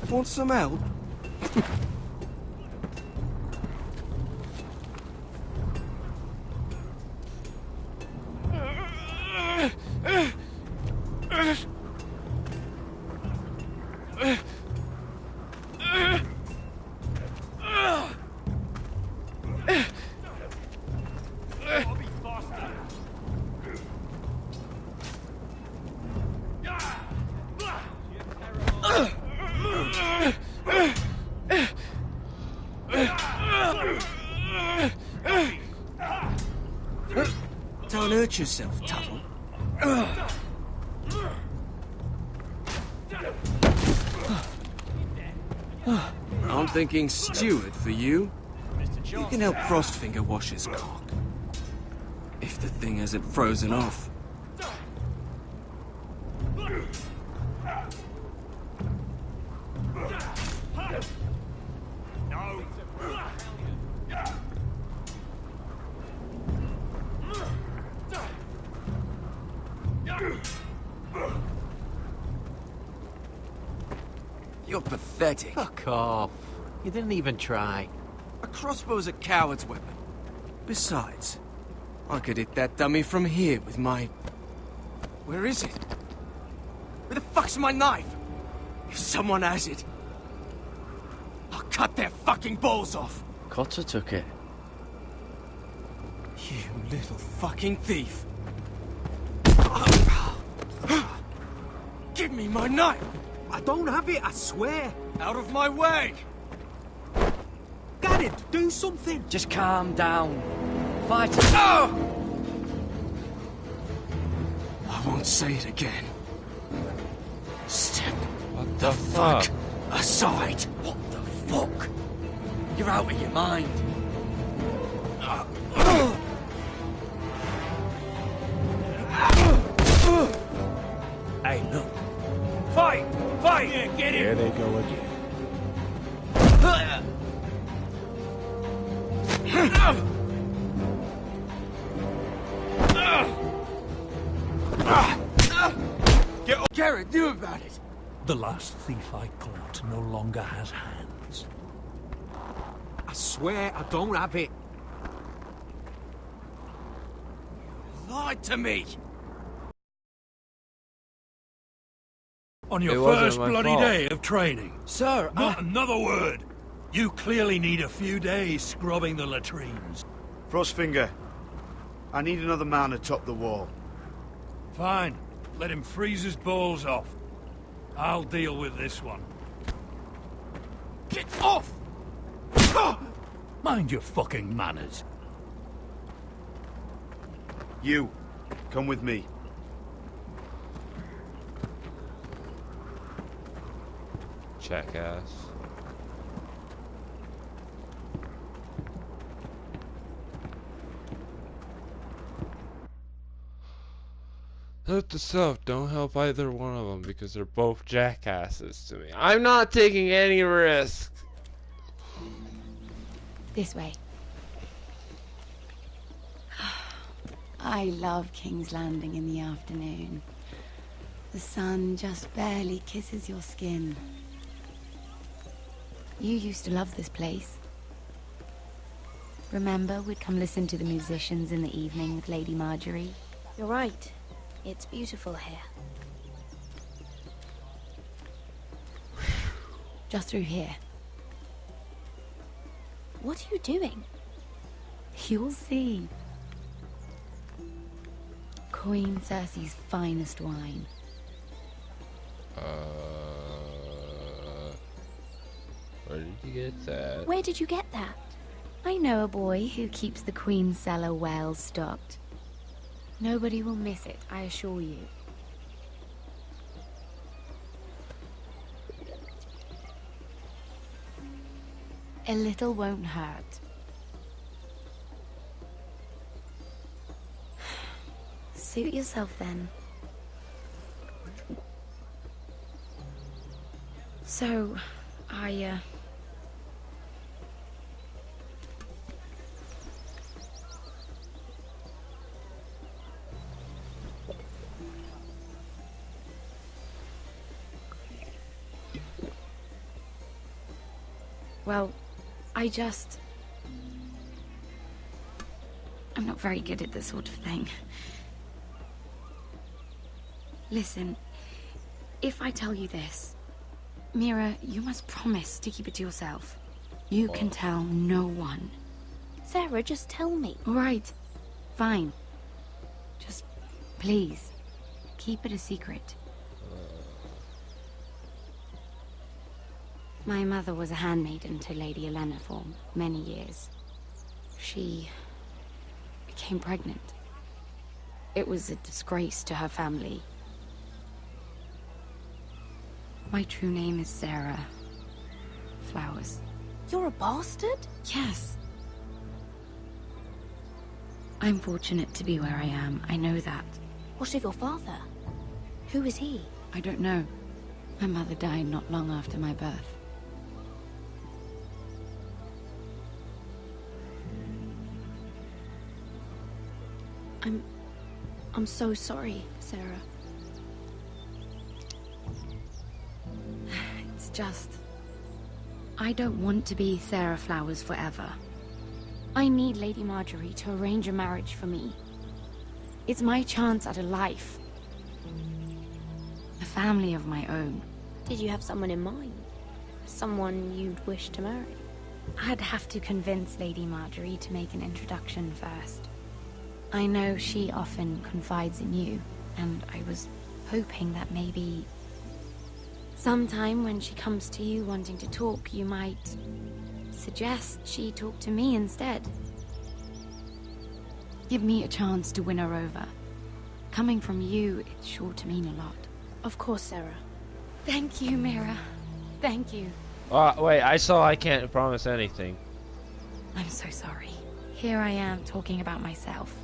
Speaker 23: Want some help? Don't hurt yourself, Tuttle. I'm thinking steward for you. You can help Frostfinger wash his cock. If the thing hasn't frozen off. You're pathetic.
Speaker 17: Fuck off. You didn't even try.
Speaker 23: A crossbow's a coward's weapon. Besides, I could hit that dummy from here with my... Where is it? Where the fuck's my knife? If someone has it, I'll cut their fucking balls off.
Speaker 15: Cotter took it.
Speaker 23: You little fucking thief. Give me my knife!
Speaker 17: I don't have it, I swear.
Speaker 23: Out of my way!
Speaker 17: Garrett, do something.
Speaker 15: Just calm down. Fight it.
Speaker 23: Oh! I won't say it again. Step
Speaker 1: What the fuck?
Speaker 23: aside. What the fuck? You're out of your mind.
Speaker 18: Hey, look. Fight! Fight!
Speaker 17: Yeah, get him!
Speaker 18: Here they go again.
Speaker 23: Garrett knew about it.
Speaker 18: The last thief I caught no longer has hands.
Speaker 17: I swear I don't have it.
Speaker 23: Lied to me.
Speaker 18: On
Speaker 1: It
Speaker 18: your
Speaker 1: wasn't
Speaker 18: first
Speaker 1: my
Speaker 18: bloody
Speaker 1: fault.
Speaker 18: day of training.
Speaker 23: Sir,
Speaker 18: Not another word. You clearly need a few days scrubbing the latrines.
Speaker 9: Frostfinger, I need another man atop the wall.
Speaker 18: Fine. Let him freeze his balls off. I'll deal with this one.
Speaker 23: Get off!
Speaker 18: Mind your fucking manners.
Speaker 9: You, come with me.
Speaker 1: Jackass. Note to self, don't help either one of them because they're both jackasses to me. I'm not taking any risks.
Speaker 14: This way. I love King's Landing in the afternoon. The sun just barely kisses your skin. You used to love this place. Remember, we'd come listen to the musicians in the evening with Lady Marjorie?
Speaker 21: You're right. It's beautiful here.
Speaker 14: Just through here.
Speaker 21: What are you doing?
Speaker 14: You'll see. Queen Cersei's finest wine.
Speaker 1: Where did you get that?
Speaker 21: Where did you get that?
Speaker 14: I know a boy who keeps the Queen's cellar well stocked. Nobody will miss it, I assure you. A little won't hurt. Suit yourself then. So, well, I'm not very good at this sort of thing. Listen, if I tell you this, Mira, you must promise to keep it to yourself. You can tell no one.
Speaker 21: Sarah, just tell me.
Speaker 14: All right, fine. Just, please, keep it a secret. My mother was a handmaiden to Lady Elena for many years. She became pregnant. It was a disgrace to her family. My true name is Sarah Flowers.
Speaker 21: You're a bastard?
Speaker 14: Yes. I'm fortunate to be where I am. I know that.
Speaker 21: What of your father? Who is he?
Speaker 14: I don't know. My mother died not long after my birth.
Speaker 21: I'm so sorry, Sarah.
Speaker 14: It's just... I don't want to be Sarah Flowers forever. I need Lady Marjorie to arrange a marriage for me. It's my chance at a life. A family of my own.
Speaker 21: Did you have someone in mind? Someone you'd wish to marry?
Speaker 14: I'd have to convince Lady Marjorie to make an introduction first. I know she often confides in you, and I was hoping that maybe... sometime when she comes to you wanting to talk, you might suggest she talk to me instead. Give me a chance to win her over. Coming from you, it's sure to mean a lot.
Speaker 21: Of course, Sarah.
Speaker 14: Thank you, Mira. Thank you.
Speaker 1: Wait, I can't promise anything.
Speaker 14: I'm so sorry. Here I am talking about myself.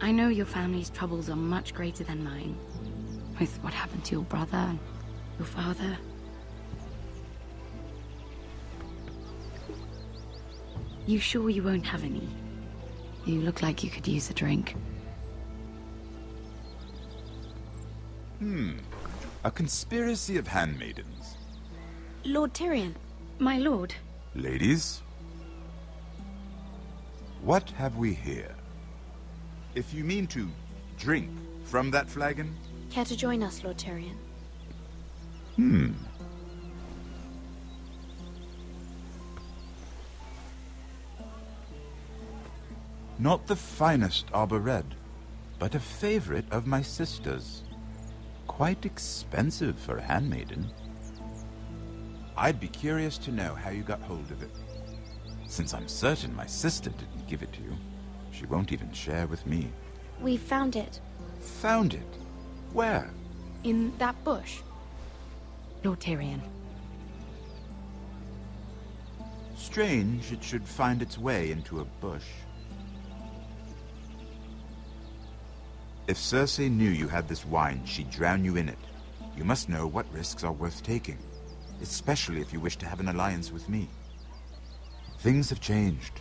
Speaker 14: I know your family's troubles are much greater than mine. With what happened to your brother and your father. You sure you won't have any? You look like you could use a drink.
Speaker 6: A conspiracy of handmaidens.
Speaker 21: Lord Tyrion.
Speaker 14: My lord.
Speaker 6: Ladies, what have we here? If you mean to drink from that flagon...
Speaker 21: Care to join us, Lord Tyrion?
Speaker 6: Not the finest arbor red, but a favorite of my sister's. Quite expensive for a handmaiden. I'd be curious to know how you got hold of it. Since I'm certain my sister didn't give it to you, she won't even share with me.
Speaker 21: We found it.
Speaker 6: Found it? Where?
Speaker 14: In that bush. Lord Tyrion.
Speaker 6: Strange it should find its way into a bush. If Cersei knew you had this wine, she'd drown you in it. You must know what risks are worth taking, especially if you wish to have an alliance with me. Things have changed.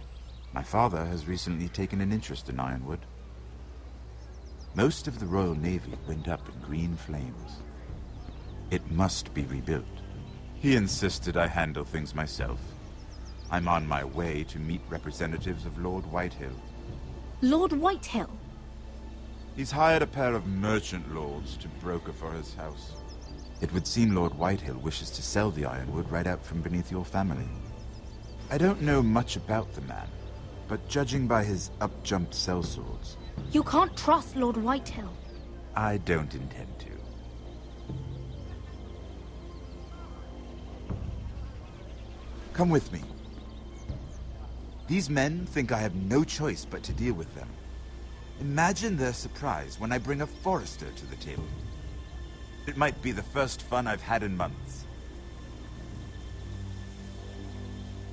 Speaker 6: My father has recently taken an interest in Ironwood. Most of the Royal Navy went up in green flames. It must be rebuilt. He insisted I handle things myself. I'm on my way to meet representatives of Lord Whitehill.
Speaker 21: Lord Whitehill?
Speaker 6: He's hired a pair of merchant lords to broker for his house. It would seem Lord Whitehill wishes to sell the Ironwood right out from beneath your family. I don't know much about the man, but judging by his up-jumped sellswords...
Speaker 21: You can't trust Lord Whitehill.
Speaker 6: I don't intend to. Come with me. These men think I have no choice but to deal with them. Imagine their surprise when I bring a Forester to the table. It might be the first fun I've had in months.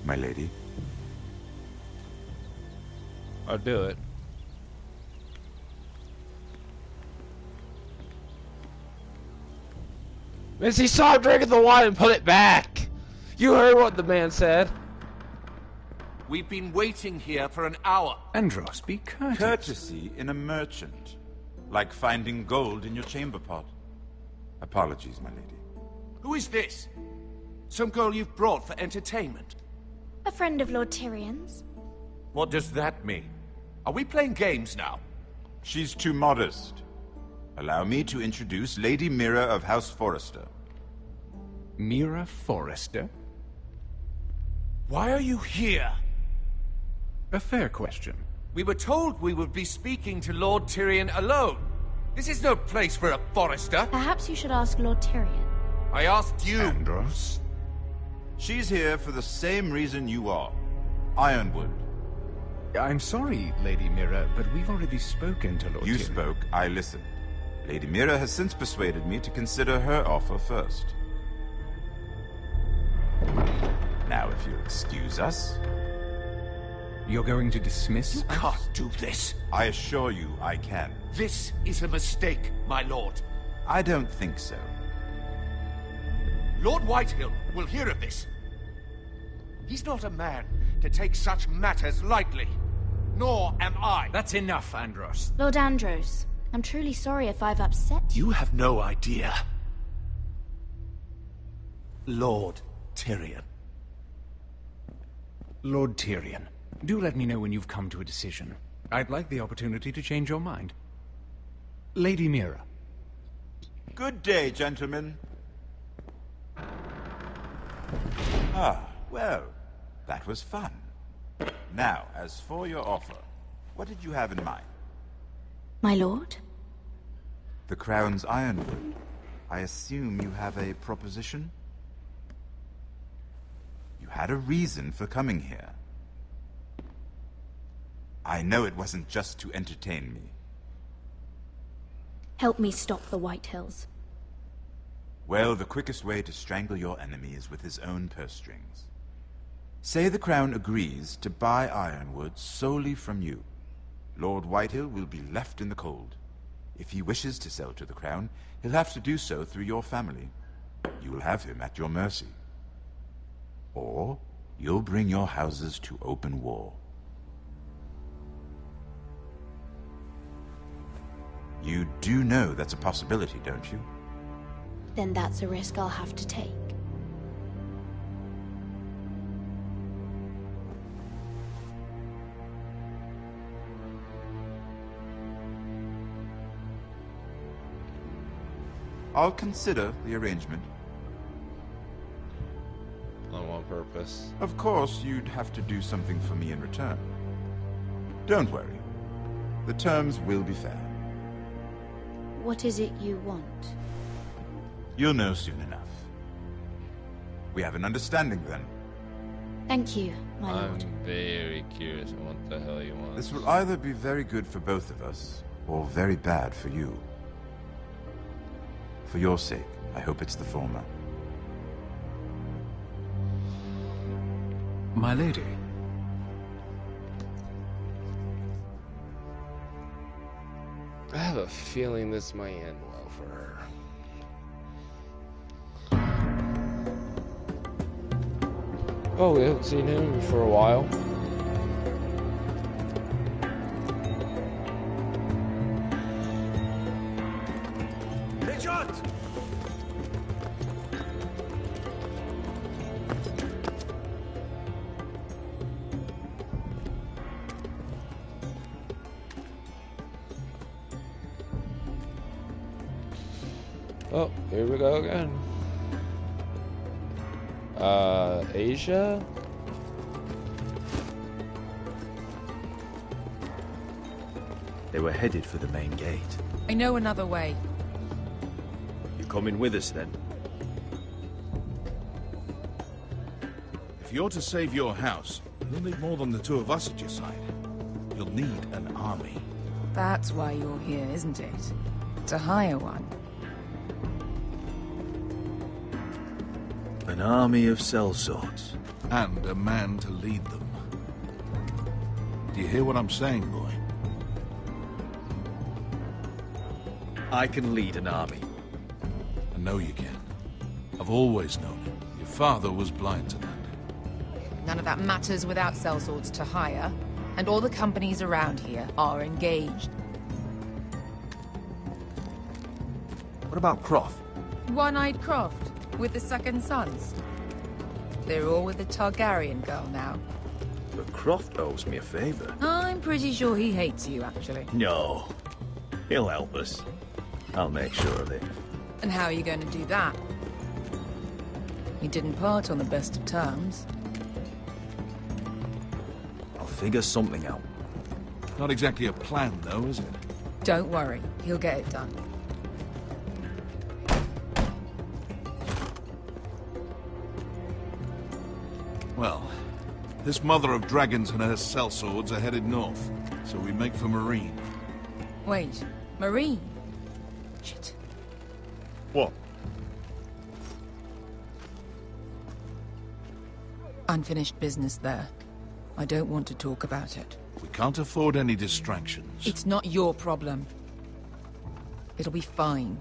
Speaker 6: My lady?
Speaker 1: I'll do it. Missy, stop drinking the wine and put it back! You heard what the man said.
Speaker 12: We've been waiting here for an hour.
Speaker 6: Andros, be courteous. Courtesy in a merchant. Like finding gold in your chamber pot. Apologies, my lady.
Speaker 12: Who is this? Some girl you've brought for entertainment?
Speaker 21: A friend of Lord Tyrion's.
Speaker 12: What does that mean? Are we playing games now?
Speaker 6: She's too modest. Allow me to introduce Lady Mira of House Forester.
Speaker 12: Mira Forester? Why are you here?
Speaker 18: A fair question.
Speaker 12: We were told we would be speaking to Lord Tyrion alone. This is no place for a Forester.
Speaker 21: Perhaps you should ask Lord Tyrion.
Speaker 12: I asked you.
Speaker 6: Andros? She's here for the same reason you are. Ironwood.
Speaker 18: I'm sorry, Lady Mira, but we've already spoken to Lord
Speaker 6: You
Speaker 18: Tyrion.
Speaker 6: spoke, I listened. Lady Mira has since persuaded me to consider her offer first. Now, if you'll excuse us...
Speaker 18: You're going to dismiss
Speaker 12: You can't do this.
Speaker 6: I assure you I can.
Speaker 12: This is a mistake, my lord.
Speaker 6: I don't think so.
Speaker 12: Lord Whitehill will hear of this. He's not a man to take such matters lightly. Nor am I.
Speaker 18: That's enough, Andros.
Speaker 21: Lord Andros, I'm truly sorry if I've upset you.
Speaker 12: You have no idea. Lord Tyrion.
Speaker 18: Lord Tyrion, do let me know when you've come to a decision. I'd like the opportunity to change your mind. Lady Mira.
Speaker 6: Good day, gentlemen. Ah, well, that was fun. Now, as for your offer, what did you have in mind?
Speaker 21: My lord?
Speaker 6: The Crown's Ironwood. I assume you have a proposition? You had a reason for coming here. I know it wasn't just to entertain me.
Speaker 21: Help me stop the Whitehills.
Speaker 6: Well, the quickest way to strangle your enemy is with his own purse strings. Say the Crown agrees to buy Ironwood solely from you. Lord Whitehill will be left in the cold. If he wishes to sell to the Crown, he'll have to do so through your family. You will have him at your mercy. Or you'll bring your houses to open war. You do know that's a possibility, don't you?
Speaker 21: Then that's a risk I'll have to take.
Speaker 6: I'll consider the arrangement.
Speaker 1: On what purpose?
Speaker 6: Of course, you'd have to do something for me in return. Don't worry. The terms will be fair.
Speaker 21: What is it you want?
Speaker 6: You'll know soon enough. We have an understanding then.
Speaker 21: Thank you, my lord.
Speaker 1: I'm very curious on what the hell you want.
Speaker 6: This will either be very good for both of us, or very bad for you. For your sake, I hope it's the former.
Speaker 18: My lady.
Speaker 1: I have a feeling this might end well for her. Oh, we haven't seen him for a while.
Speaker 12: Richard!
Speaker 1: Oh, here we go again. Asia?
Speaker 11: They were headed for the main gate.
Speaker 8: I know another way.
Speaker 11: You coming with us then?
Speaker 10: If you're to save your house,
Speaker 8: You'll need more than the two of us at your side. You'll need an army.
Speaker 10: That's why you're here, isn't it? To hire one.
Speaker 11: An army of sellswords.
Speaker 8: And a man to lead them. Do you hear what I'm saying, boy?
Speaker 11: I can lead an army.
Speaker 8: I know you can. I've always known it. Your father was blind to that.
Speaker 10: None of that matters without sellswords to hire, and all the companies around here are engaged.
Speaker 11: What about Croft?
Speaker 10: One-eyed Croft, with the second sons. They're all with the Targaryen girl now.
Speaker 11: But Croft owes me a favor.
Speaker 10: I'm pretty sure he hates you, actually.
Speaker 11: No. He'll help us. I'll make sure of it.
Speaker 10: And how are you going to do that? You didn't part on the best of terms.
Speaker 11: I'll figure something out.
Speaker 8: Not exactly a plan, though, is it?
Speaker 10: Don't worry, he'll get it done.
Speaker 8: Well, this mother of dragons and her sellswords are headed north, so we make for Marine.
Speaker 10: Wait, Marine? Shit.
Speaker 8: What?
Speaker 10: Unfinished business there. I don't want to talk about it.
Speaker 8: We can't afford any distractions.
Speaker 10: It's not your problem. It'll be fine.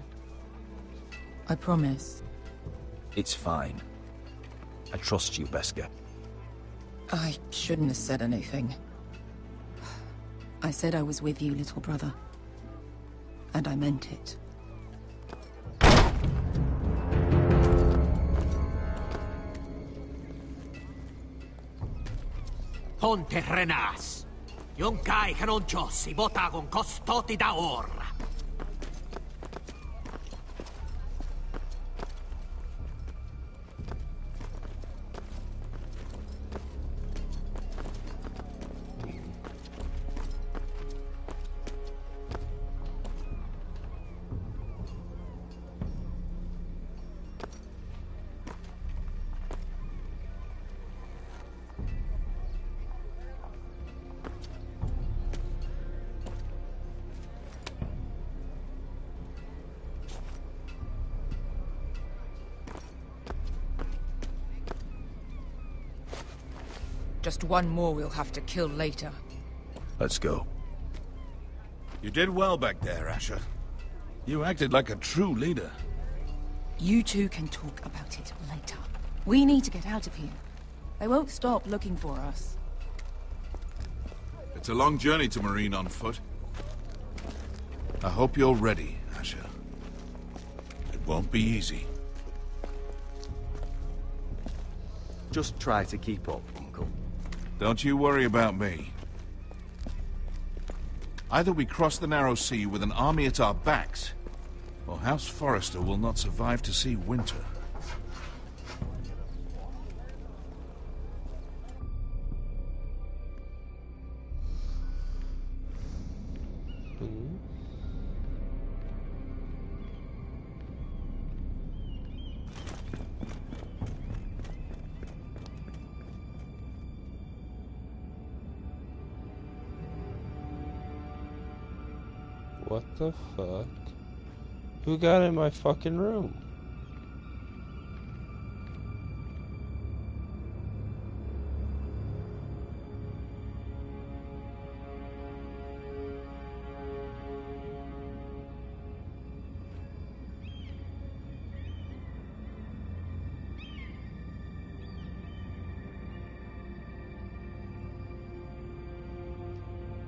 Speaker 10: I promise.
Speaker 11: It's fine. I trust you, Beskar.
Speaker 10: I shouldn't have said anything. I said I was with you, little brother. And I meant it.
Speaker 13: Ponte Renas. Yung kai kanoncho si bota con costoti da or.
Speaker 10: Just one more we'll have to kill later.
Speaker 11: Let's go.
Speaker 8: You did well back there, Asher. You acted like a true leader.
Speaker 10: You two can talk about it later. We need to get out of here. They won't stop looking for us.
Speaker 8: It's a long journey to Marine on foot. I hope you're ready, Asher. It won't be easy.
Speaker 11: Just try to keep up, Uncle.
Speaker 8: Don't you worry about me. Either we cross the narrow sea with an army at our backs, or House Forrester will not survive to see winter.
Speaker 1: What the fuck? Who got in my fucking room?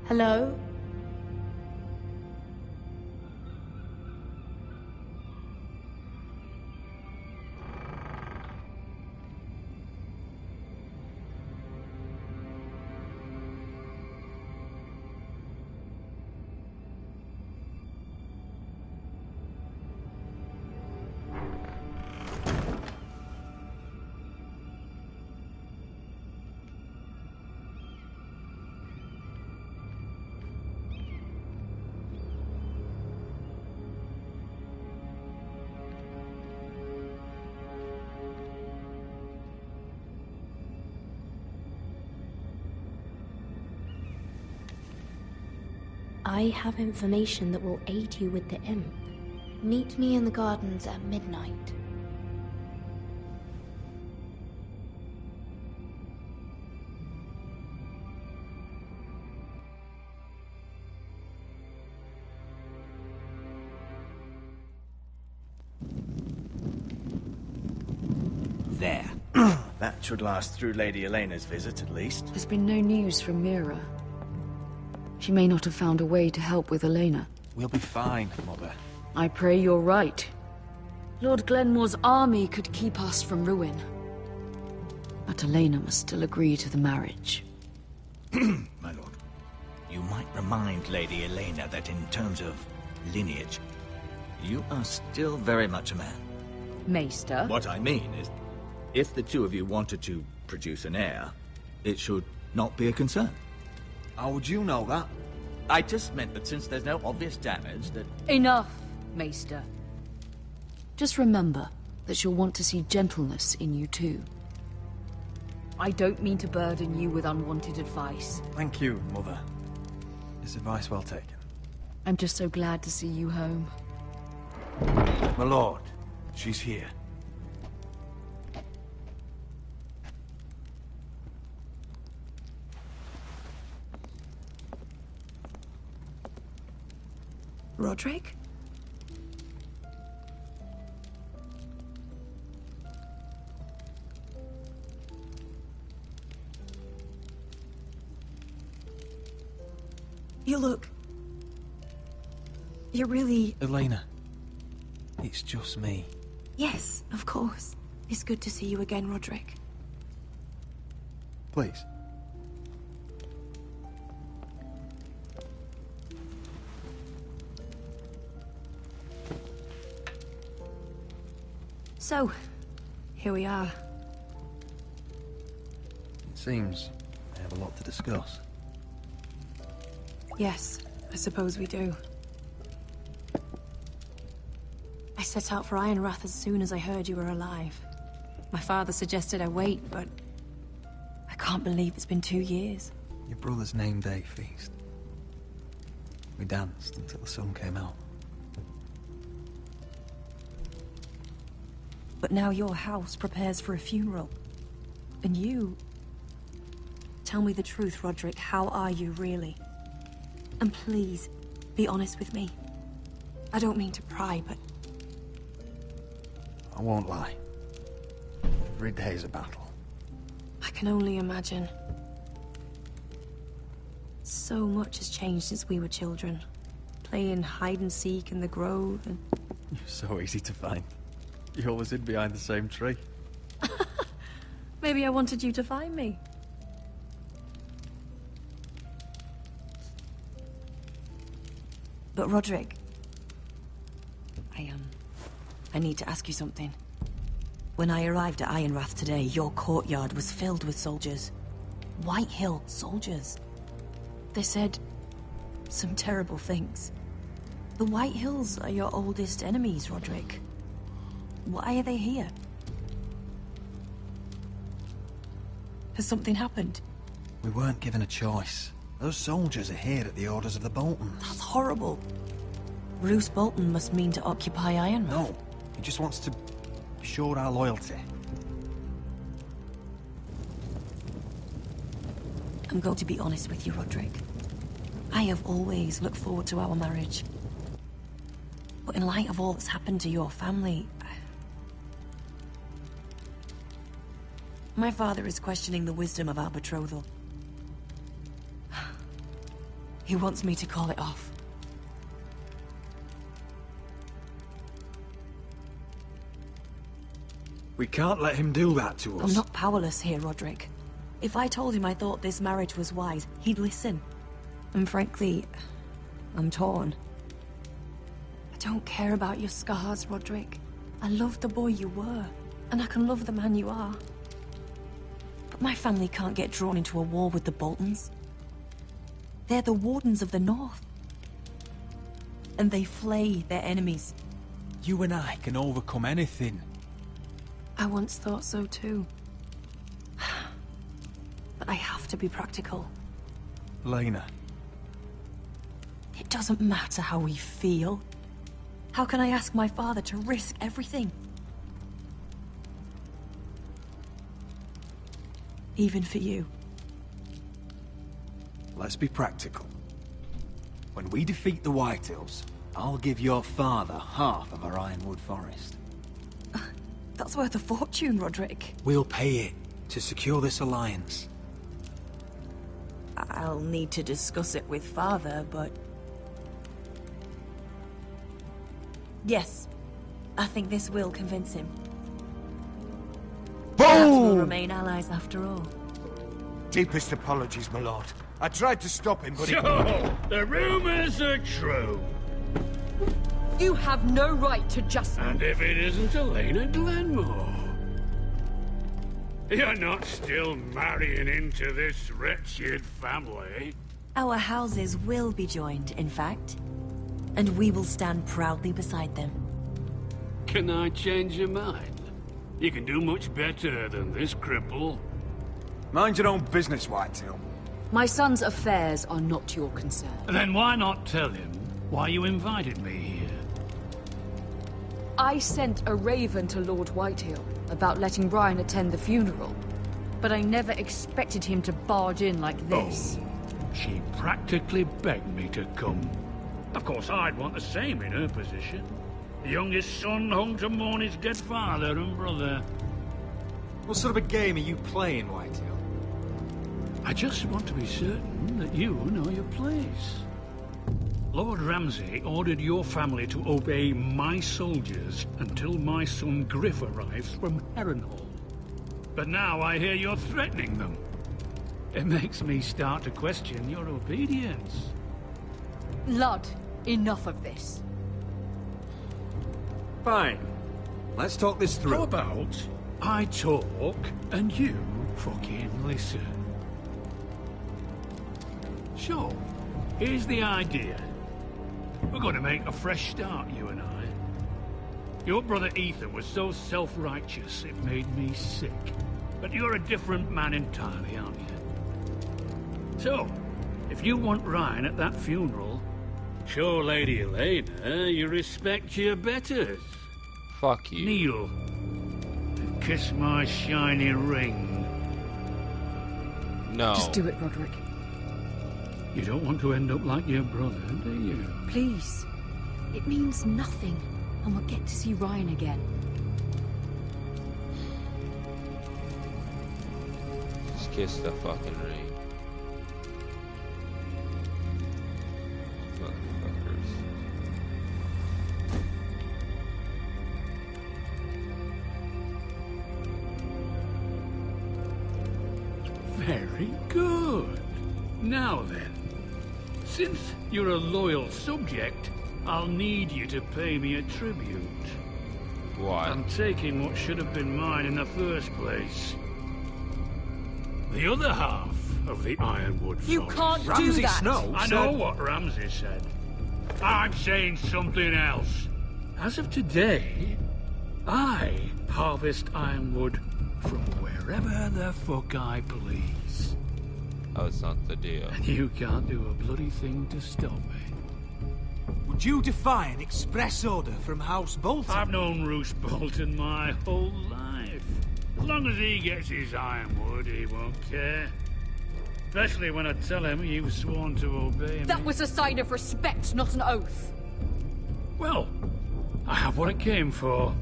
Speaker 21: Hello? I have information that will aid you with the imp.
Speaker 14: Meet me in the gardens at midnight.
Speaker 2: There. That should last through Lady Elena's visit, at least.
Speaker 5: There's been no news from Mira. She may not have found a way to help with Elena.
Speaker 11: We'll be fine, Mother.
Speaker 5: I pray you're right. Lord Glenmore's army could keep us from ruin. But Elena must still agree to the marriage.
Speaker 2: My lord, you might remind Lady Elena that in terms of lineage, you are still very much a man.
Speaker 5: Maester?
Speaker 2: What I mean is, if the two of you wanted to produce an heir, it should not be a concern.
Speaker 12: How would you know that?
Speaker 2: I just meant that since there's no obvious damage, that...
Speaker 5: Enough, Maester. Just remember that she'll want to see gentleness in you too. I don't mean to burden you with unwanted advice.
Speaker 11: Thank you, Mother. It's advice well taken.
Speaker 5: I'm just so glad to see you home.
Speaker 12: My lord, she's here.
Speaker 10: Roderick? You look... You're really...
Speaker 11: Elena, it's just me.
Speaker 10: Yes, of course. It's good to see you again, Roderick.
Speaker 11: Please.
Speaker 10: So, here we are.
Speaker 11: It seems I have a lot to discuss.
Speaker 10: Yes, I suppose we do. I set out for Ironrath as soon as I heard you were alive. My father suggested I wait, but... I can't believe it's been 2 years.
Speaker 11: Your brother's name day feast. We danced until the sun came out.
Speaker 10: But now your house prepares for a funeral. And you... Tell me the truth, Roderick. How are you, really? And please, be honest with me. I don't mean to pry, but...
Speaker 11: I won't lie. Every day's a battle.
Speaker 10: I can only imagine. So much has changed since we were children. Playing hide-and-seek in the grove and...
Speaker 11: You're so easy to find. You always hid behind the same tree.
Speaker 10: Maybe I wanted you to find me. But Roderick... I need to ask you something. When I arrived at Ironrath today, your courtyard was filled with soldiers. White Hill soldiers. They said some terrible things. The White Hills are your oldest enemies, Roderick. Why are they here? Has something happened?
Speaker 11: We weren't given a choice. Those soldiers are here at the orders of the Boltons.
Speaker 10: That's horrible. Roose Bolton must mean to occupy Ironrath.
Speaker 11: No, he just wants to show our loyalty.
Speaker 10: I'm going to be honest with you, Roderick. I have always looked forward to our marriage. But in light of all that's happened to your family... My father is questioning the wisdom of our betrothal. He wants me to call it off.
Speaker 12: We can't let him do that to us.
Speaker 10: I'm not powerless here, Roderick. If I told him I thought this marriage was wise, he'd listen. And frankly, I'm torn. I don't care about your scars, Roderick. I love the boy you were, and I can love the man you are. But my family can't get drawn into a war with the Boltons. They're the Wardens of the North. And they flay their enemies.
Speaker 11: You and I can overcome anything.
Speaker 10: I once thought so too. But I have to be practical.
Speaker 11: Lena.
Speaker 10: It doesn't matter how we feel. How can I ask my father to risk everything? Even for you.
Speaker 19: Let's be practical. When we defeat the Whitehills, I'll give your father half of our Ironwood Forest.
Speaker 10: That's worth a fortune, Roderick.
Speaker 19: We'll pay it to secure this alliance.
Speaker 10: I'll need to discuss it with father, but... Yes, I think this will convince him. Perhaps we'll remain allies after all.
Speaker 12: Deepest apologies, my lord. I tried to stop him, but
Speaker 18: So, the rumors are true.
Speaker 5: You have no right to just...
Speaker 18: And if it isn't Elena Glenmore? You're not still marrying into this wretched family?
Speaker 10: Our houses will be joined, in fact. And we will stand proudly beside them.
Speaker 18: Can I change your mind? You can do much better than this cripple.
Speaker 12: Mind your own business, Whitetail.
Speaker 5: My son's affairs are not your concern.
Speaker 18: Then why not tell him why you invited me here?
Speaker 5: I sent a raven to Lord Whitehill about letting Brian attend the funeral. But I never expected him to barge in like this.
Speaker 18: Oh, she practically begged me to come. Of course, I'd want the same in her position. The youngest son home to mourn his dead father and brother.
Speaker 19: What sort of a game are you playing, Whitetail?
Speaker 18: I just want to be certain that you know your place. Lord Ramsay ordered your family to obey my soldiers until my son Griff arrives from Harrenhal. But now I hear you're threatening them. It makes me start to question your obedience.
Speaker 5: Lud, enough of this.
Speaker 19: Fine. Let's talk this through.
Speaker 18: How about I talk and you fucking listen? So, here's the idea. We're going to make a fresh start, you and I. Your brother Ethan was so self-righteous it made me sick. But you're a different man entirely, aren't you? So, if you want Ryan at that funeral, show Lady Elena you respect your betters.
Speaker 1: Fuck you.
Speaker 18: Kneel and kiss my shiny ring.
Speaker 1: No.
Speaker 5: Just do it, Roderick.
Speaker 18: You don't want to end up like your brother, do you?
Speaker 5: Please. It means nothing, and we'll get to see Ryan again.
Speaker 1: Just kiss the fucking ring. Motherfuckers.
Speaker 18: Very good. Now then. Since you're a loyal subject, I'll need you to pay me a tribute.
Speaker 1: Why?
Speaker 18: I'm taking what should have been mine in the first place. The other half of the Ironwood Forest.
Speaker 5: You can't do that!
Speaker 19: Snow
Speaker 18: I know what Ramsay said. I'm saying something else. As of today, I harvest Ironwood from wherever the fuck I please.
Speaker 1: Oh, it's not the deal.
Speaker 18: And you can't do a bloody thing to stop me.
Speaker 23: Would you defy an express order from House Bolton?
Speaker 18: I've known Roose Bolton my whole life. As long as he gets his ironwood, he won't care. Especially when I tell him you've sworn to obey me.
Speaker 5: That was a sign of respect, not an oath.
Speaker 18: Well, I have what it came for.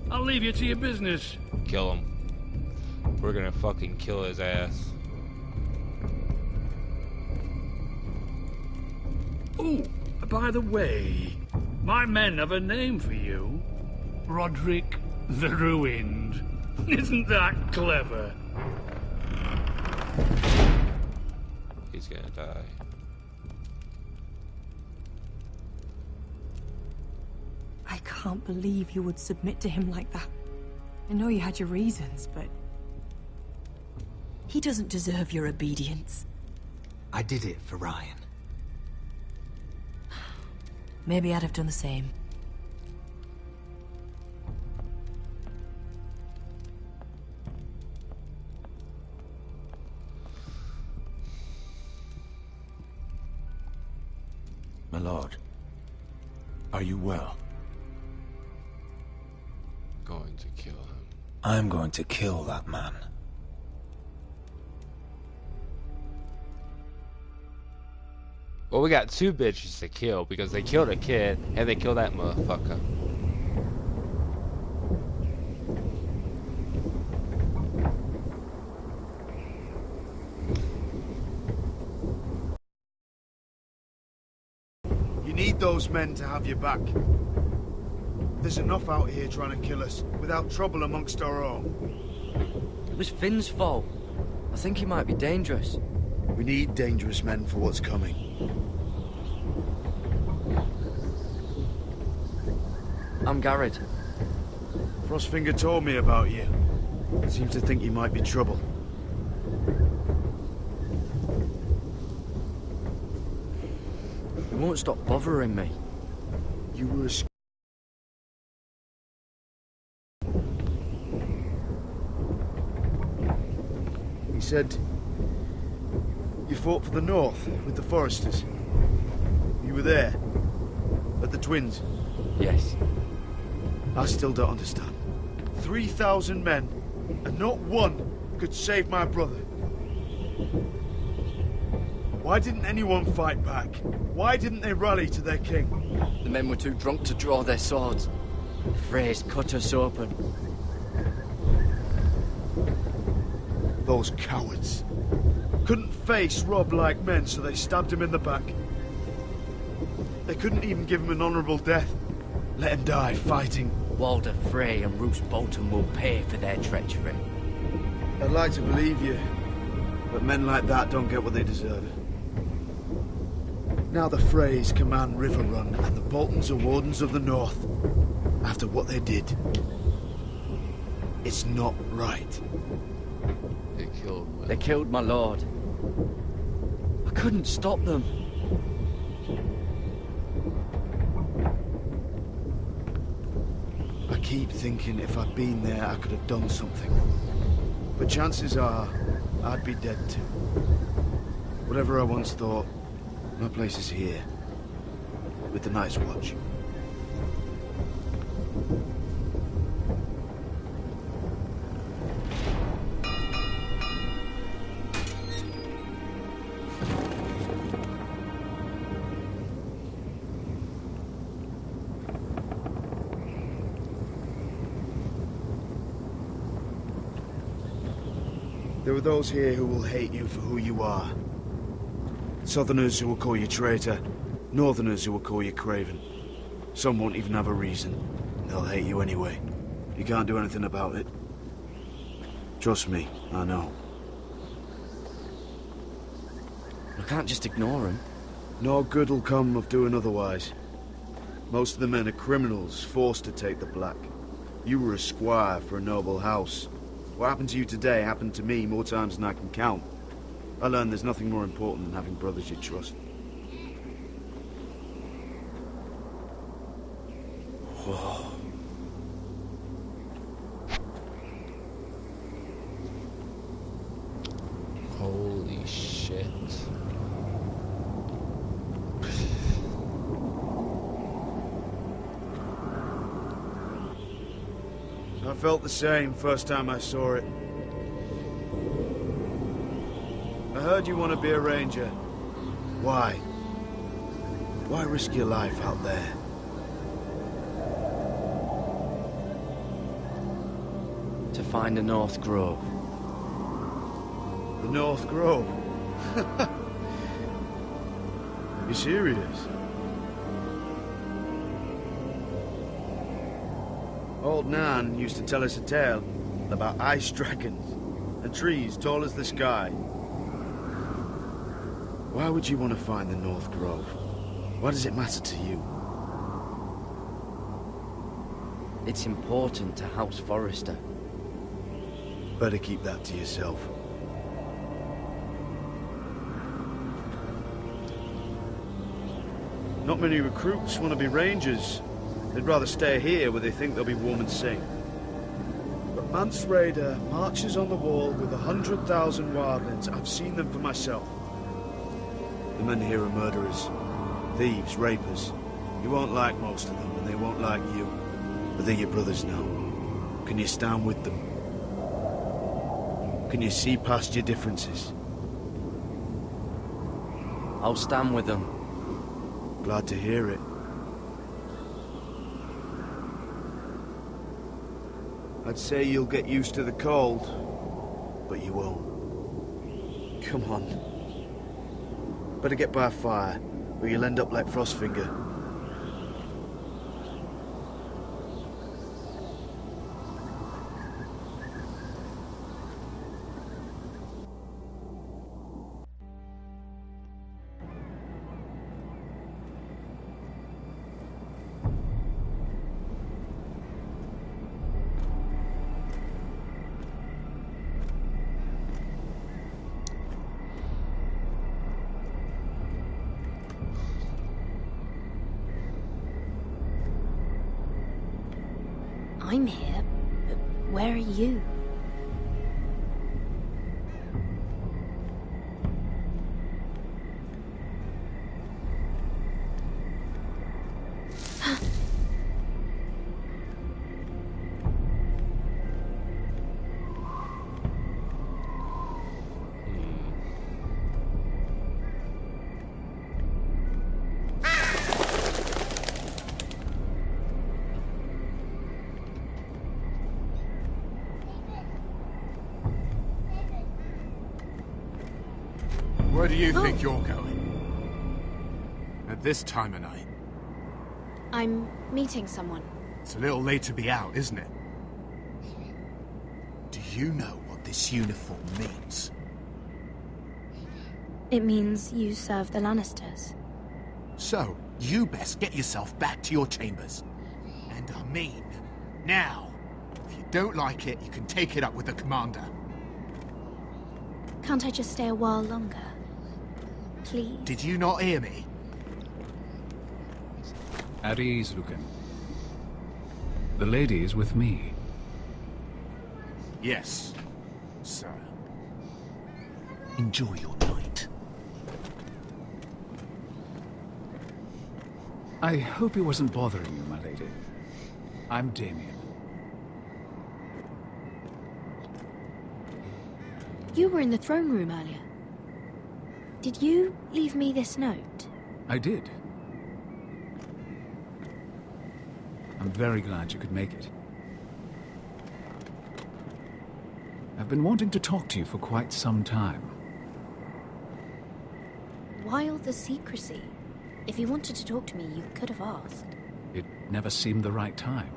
Speaker 18: I'll leave you to your business.
Speaker 1: Kill him. We're gonna fucking kill his ass.
Speaker 18: Oh, by the way, my men have a name for you. Roderick the Ruined. Isn't that clever?
Speaker 1: He's gonna die.
Speaker 10: I can't believe you would submit to him like that. I know you had your reasons, but... he doesn't deserve your obedience.
Speaker 19: I did it for Ryan.
Speaker 10: Maybe I'd have done the same.
Speaker 6: My lord, are you well?
Speaker 1: Going to kill him.
Speaker 16: I'm going to kill that man.
Speaker 1: Well, we got two bitches to kill because they killed a kid and they killed that motherfucker.
Speaker 9: You need those men to have your back. There's enough out here trying to kill us without trouble amongst our own.
Speaker 15: It was Finn's fault. I think he might be dangerous.
Speaker 9: We need dangerous men for what's coming.
Speaker 15: I'm Garrett.
Speaker 9: Frostfinger told me about you. Seems to think you might be trouble.
Speaker 15: He won't stop bothering me.
Speaker 9: You were a He said you fought for the North with the Foresters. You were there at the Twins.
Speaker 15: Yes.
Speaker 9: I still don't understand. 3,000 men, and not one could save my brother. Why didn't anyone fight back? Why didn't they rally to their king?
Speaker 15: The men were too drunk to draw their swords. The Freys cut us open.
Speaker 9: Those cowards. Couldn't face Rob like men, so they stabbed him in the back. They couldn't even give him an honourable death. Let him die fighting.
Speaker 15: Walder Frey and Roose Bolton will pay for their treachery.
Speaker 9: I'd like to believe you, but men like that don't get what they deserve. Now the Freys command Riverrun, and the Boltons are Wardens of the North. After what they did, it's not right.
Speaker 15: They killed my lord. I couldn't stop them.
Speaker 9: I keep thinking if I'd been there, I could have done something. But chances are, I'd be dead too. Whatever I once thought, my place is here, with the Night's Watch. There are those here who will hate you for who you are. Southerners who will call you traitor, Northerners who will call you craven. Some won't even have a reason. They'll hate you anyway. You can't do anything about it. Trust me, I know.
Speaker 15: I can't just ignore him.
Speaker 9: No good will come of doing otherwise. Most of the men are criminals, forced to take the black. You were a squire for a noble house. What happened to you today happened to me more times than I can count. I learned there's nothing more important than having brothers you trust.
Speaker 1: Whoa. Holy shit.
Speaker 9: I felt the same first time I saw it. I heard you want to be a ranger. Why? Why risk your life out there?
Speaker 15: To find the North Grove.
Speaker 9: The North Grove? You serious? Old Nan used to tell us a tale about ice dragons and trees tall as the sky. Why would you want to find the North Grove? Why does it matter to you?
Speaker 15: It's important to House Forrester.
Speaker 9: Better keep that to yourself. Not many recruits want to be rangers. They'd rather stay here where they think they'll be warm and safe. But Mance Raider marches on the wall with 100,000 wildlings. I've seen them for myself. The men here are murderers. Thieves, rapers. You won't like most of them, and they won't like you. But they're your brothers now. Can you stand with them? Can you see past your differences?
Speaker 15: I'll stand with them.
Speaker 9: Glad to hear it. I'd say you'll get used to the cold, but you won't. Come on. Better get by a fire, or you'll end up like Frostfinger.
Speaker 14: I'm here, but where are you?
Speaker 7: Where do you think you're going? At this time of night?
Speaker 5: I'm meeting someone.
Speaker 7: It's a little late to be out, isn't it? Do you know what this uniform means?
Speaker 5: It means you serve the Lannisters.
Speaker 7: So, you best get yourself back to your chambers. And I mean, now. If you don't like it, you can take it up with the commander.
Speaker 5: Can't I just stay a while longer? Please?
Speaker 7: Did you not hear me?
Speaker 18: At ease, Lucan. The lady is with me.
Speaker 7: Yes, sir. Enjoy your night.
Speaker 18: I hope it wasn't bothering you, my lady. I'm Damien.
Speaker 5: You were in the throne room earlier. Did you leave me this note?
Speaker 18: I did. I'm very glad you could make it. I've been wanting to talk to you for quite some time.
Speaker 5: Why all the secrecy? If you wanted to talk to me, you could have asked.
Speaker 18: It never seemed the right time.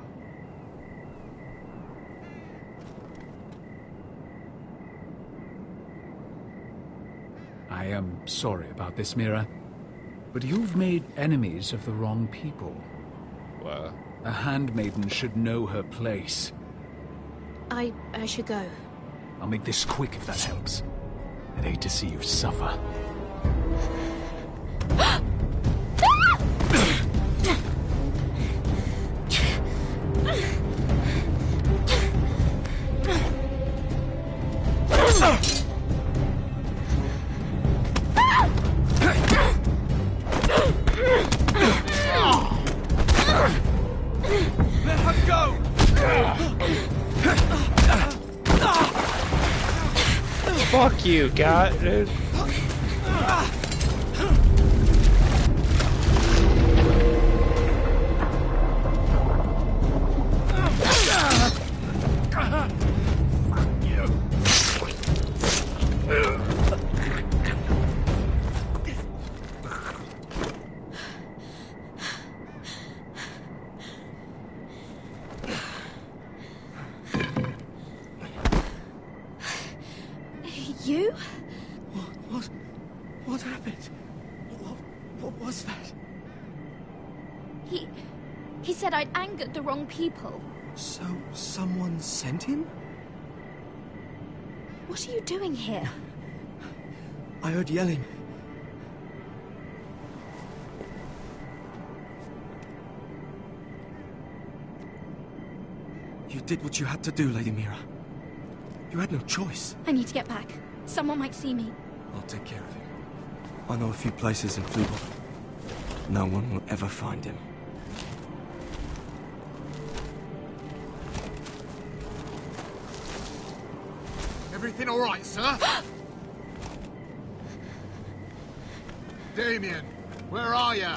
Speaker 18: I am sorry about this, Mira, but you've made enemies of the wrong people.
Speaker 1: What?
Speaker 18: A handmaiden should know her place.
Speaker 5: I should go.
Speaker 18: I'll make this quick if that helps. I'd hate to see you suffer.
Speaker 23: Let her go!
Speaker 1: Fuck you, God, dude.
Speaker 5: You?
Speaker 23: What happened? What was that?
Speaker 5: He said I'd angered the wrong people.
Speaker 23: So, someone sent him?
Speaker 5: What are you doing here?
Speaker 23: I heard yelling. You did what you had to do, Lady Mira. You had no choice.
Speaker 5: I need to get back. Someone might see me.
Speaker 23: I'll take care of you. I know a few places in Fleetwood.
Speaker 19: No one will ever find him.
Speaker 7: Everything all right, sir? Damien, where are you?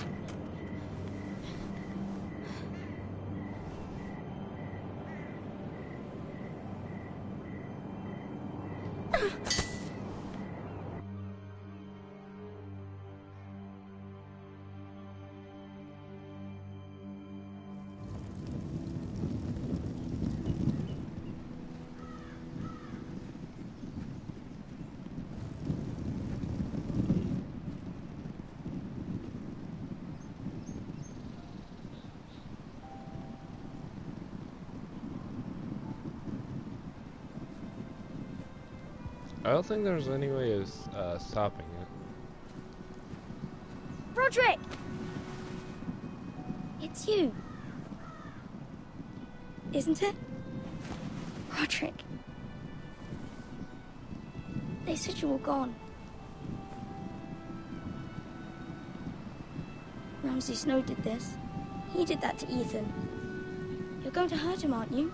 Speaker 1: I don't think there's any way of stopping it.
Speaker 21: Roderick! It's you. Isn't it? Roderick. They said you were gone. Ramsay Snow did this. He did that to Ethan. You're going to hurt him, aren't you?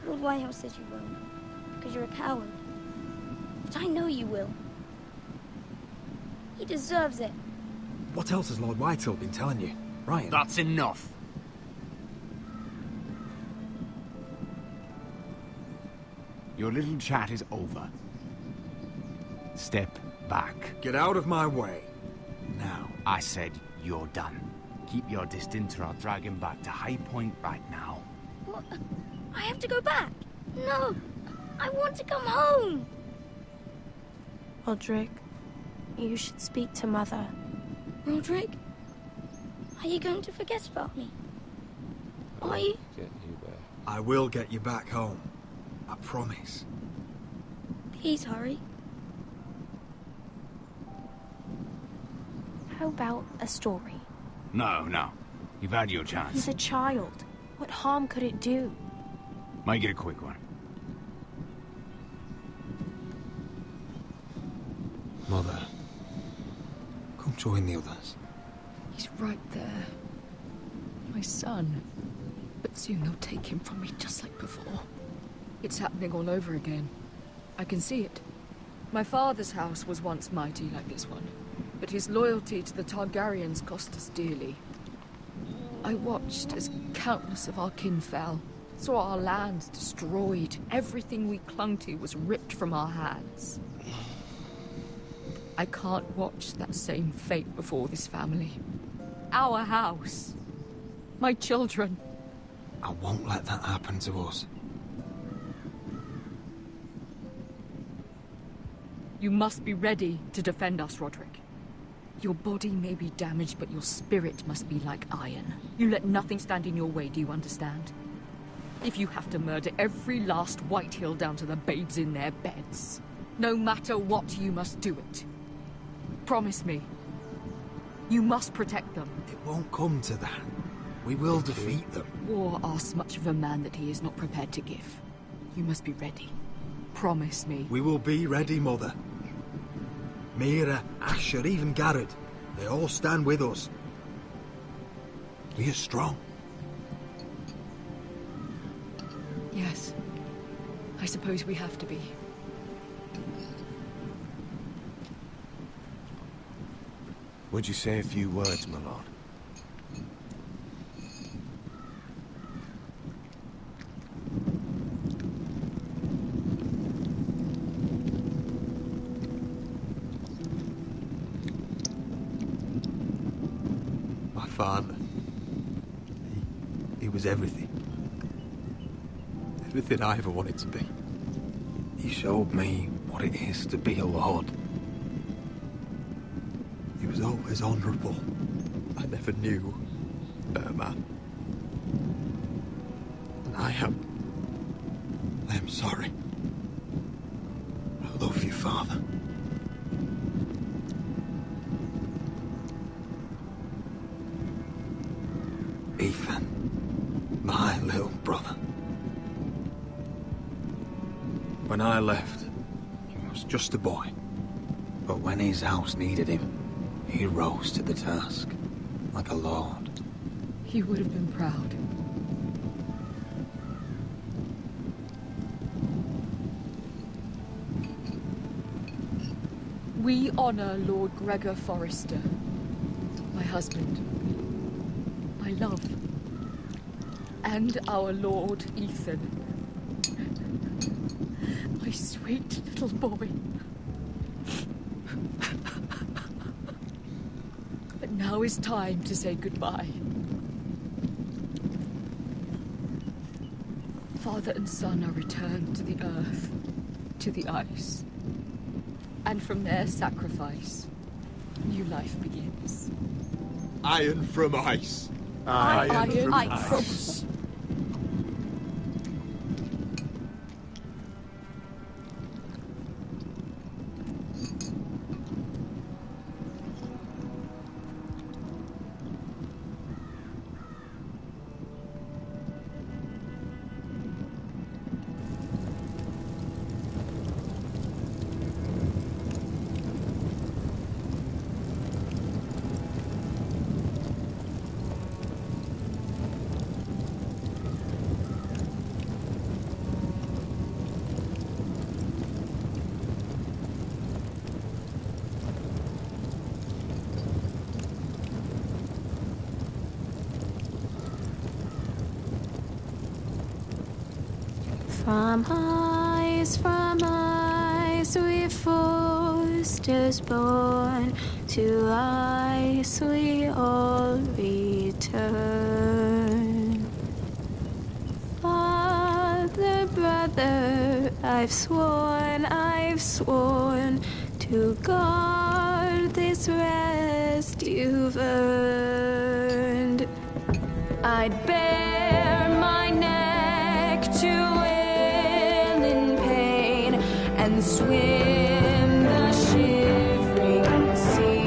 Speaker 21: Lord Whitehouse says you won't, because you're a coward. But I know you will. He deserves it.
Speaker 19: What else has Lord Whitehill been telling you, Ryan?
Speaker 13: That's enough.
Speaker 7: Your little chat is over. Step back.
Speaker 19: Get out of my way.
Speaker 7: Now, I said you're done. Keep your distance or I'll drag him back to High Point right now.
Speaker 21: What? I have to go back. No, I want to come home. Roderick, you should speak to Mother. Roderick, are you going to forget about me? Are you?
Speaker 1: Get you back.
Speaker 19: I will get you back home. I promise.
Speaker 21: Please hurry. How about a story?
Speaker 7: No. You've had your chance.
Speaker 21: He's a child. What harm could it do?
Speaker 7: Make it a quick one.
Speaker 19: Mother, come join the others.
Speaker 5: He's right there. My son. But soon they'll take him from me just like before. It's happening all over again. I can see it. My father's house was once mighty like this one, but his loyalty to the Targaryens cost us dearly. I watched as countless of our kin fell, saw our lands destroyed, everything we clung to was ripped from our hands. I can't watch that same fate before this family. Our house. My children.
Speaker 19: I won't let that happen to us.
Speaker 5: You must be ready to defend us, Roderick. Your body may be damaged, but your spirit must be like iron. You let nothing stand in your way, do you understand? If you have to murder every last Whitehill down to the babes in their beds, no matter what, you must do it. Promise me. You must protect them.
Speaker 19: It won't come to that. We will defeat them.
Speaker 5: War asks much of a man that he is not prepared to give. You must be ready. Promise me.
Speaker 19: We will be ready, Mother. Mira, Asher, even Garrett. They all stand with us. We are strong.
Speaker 5: Yes. I suppose we have to be.
Speaker 19: Would you say a few words, my lord? My father. He was everything. Everything I ever wanted to be. He showed me what it is to be a lord. He was always honourable. I never knew a better man. And I am sorry. I love you, Father. Ethan, my little brother. When I left, he was just a boy. But when his house needed him, he rose to the task.
Speaker 16: like a lord.
Speaker 5: He would have been proud. We honor Lord Gregor Forrester, my husband, my love, and our Lord Ethan, my sweet little boy. But now is time to say goodbye. Father and son are returned to the earth, to the ice. And from their sacrifice, new life begins.
Speaker 7: Iron from ice.
Speaker 5: Iron from ice.
Speaker 4: From ice, we Forsters born, to ice we all return. Father, brother, I've sworn to guard this rest you've earned. I'd bare my neck to and swim the shivering sea.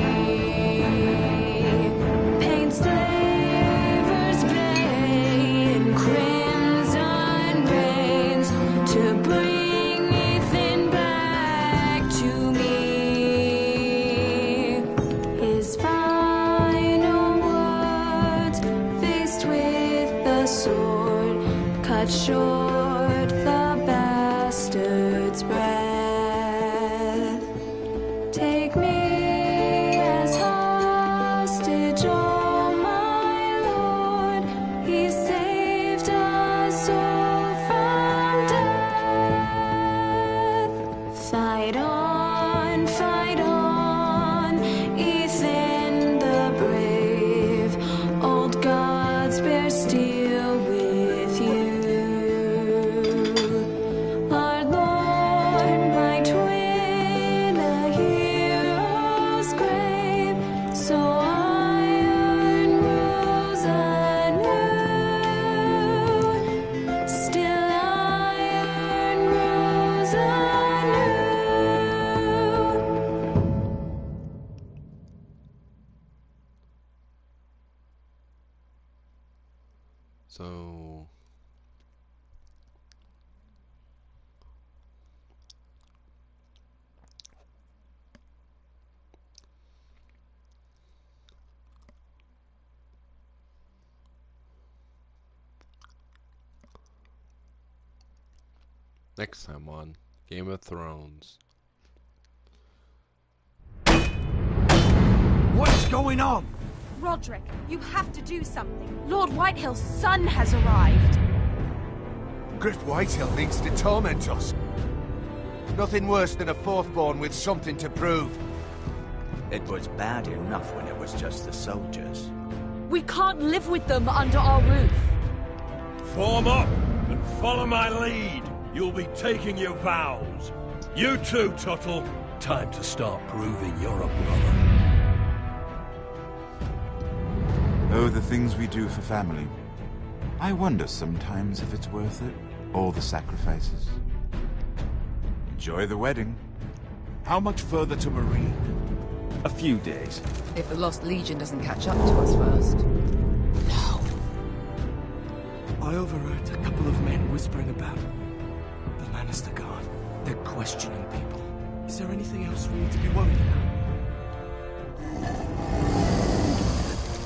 Speaker 4: Paint slavers gray in crimson rains to bring Ethan back to me. His final words, faced with the sword, cut short the bastard's breath. Take me as hostage, oh my Lord. He saved us all from death. Fight on, Ethan the brave. Old gods bear steel with you. Our Lord, my twin, a hero's grave, so iron grows anew. Still iron grows anew.
Speaker 1: So next time on Game of Thrones.
Speaker 12: What's going on?
Speaker 20: Roderick, you have to do something. Lord Whitehill's son has arrived.
Speaker 12: Griff Whitehill needs to torment us. Nothing worse than a fourthborn with something to prove.
Speaker 2: It was bad enough when it was just the soldiers.
Speaker 5: We can't live with them under our roof.
Speaker 18: Form up and follow my lead. You'll be taking your vows. You too, Tuttle. Time to start proving you're a brother.
Speaker 6: Oh, the things we do for family. I wonder sometimes if it's worth it, all the sacrifices. Enjoy the wedding.
Speaker 12: How much further to Marine?
Speaker 11: A few days.
Speaker 5: If the Lost Legion doesn't catch up to us first.
Speaker 23: I overheard a couple of men whispering about the Lannister Guard. They're questioning people. Is there anything else we need to be worried about?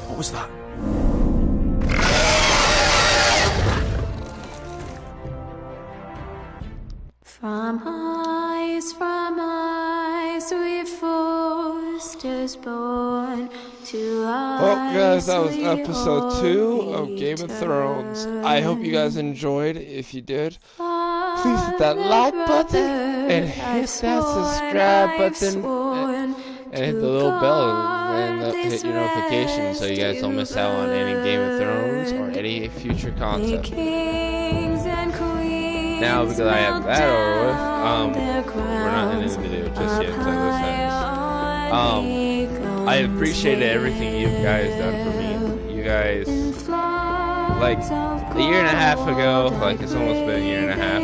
Speaker 11: What
Speaker 12: was that?
Speaker 4: From eyes, we foresters born to
Speaker 1: Well, guys, that was episode 2 of Game of Thrones. I hope you guys enjoyed. If you did, please hit that like button and hit that subscribe button and hit the little bell and hit your notifications so you guys don't miss out on any Game of Thrones or any future content. Now, because I have that over with, we're not ending the video just yet, so this ends. I appreciated everything you guys done for me. You guys, like, a year and a half ago, like, it's almost been a year and a half,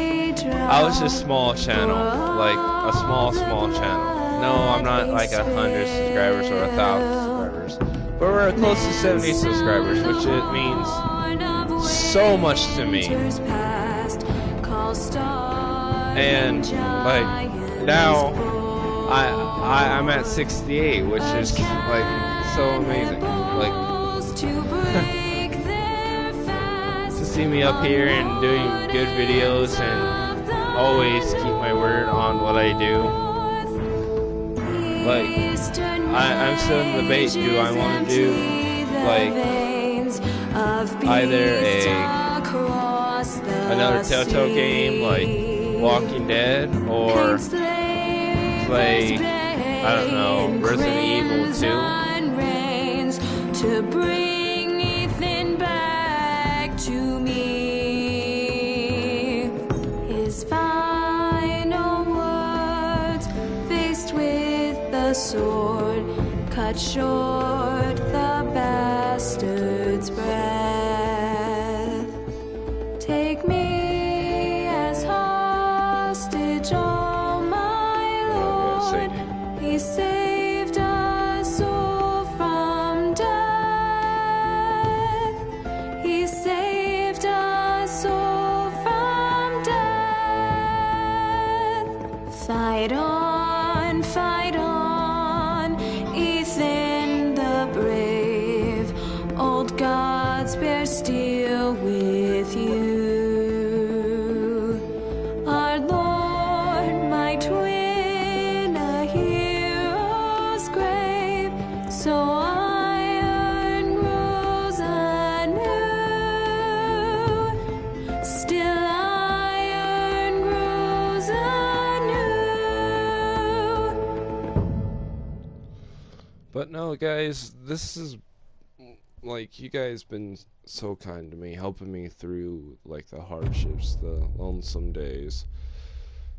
Speaker 1: I was just a small channel, like, a small channel. No, I'm not like 100 subscribers or 1,000 subscribers, but we're close to 70 subscribers, which it means so much to me. And like now I'm at 68, which is like so amazing. Like to see me up here and doing good videos and always keep my word on what I do. Like I'm still in the debate. Do I want to do like either another Telltale game like Walking Dead or play, I don't know, Resident Evil 2?
Speaker 4: To bring Ethan back to me. His final words, faced with the sword, cut short the bastard's breath. Take me as hostage, oh my Lord. He saved us all from death. He saved us all from death. Fight on, Ethan the brave. Old gods bear steel with you. Our Lord, my twin, a hero's grave. So iron grows anew. Still iron grows anew.
Speaker 1: But no, guys, this is like, you guys been so kind to me, helping me through like the hardships, the lonesome days.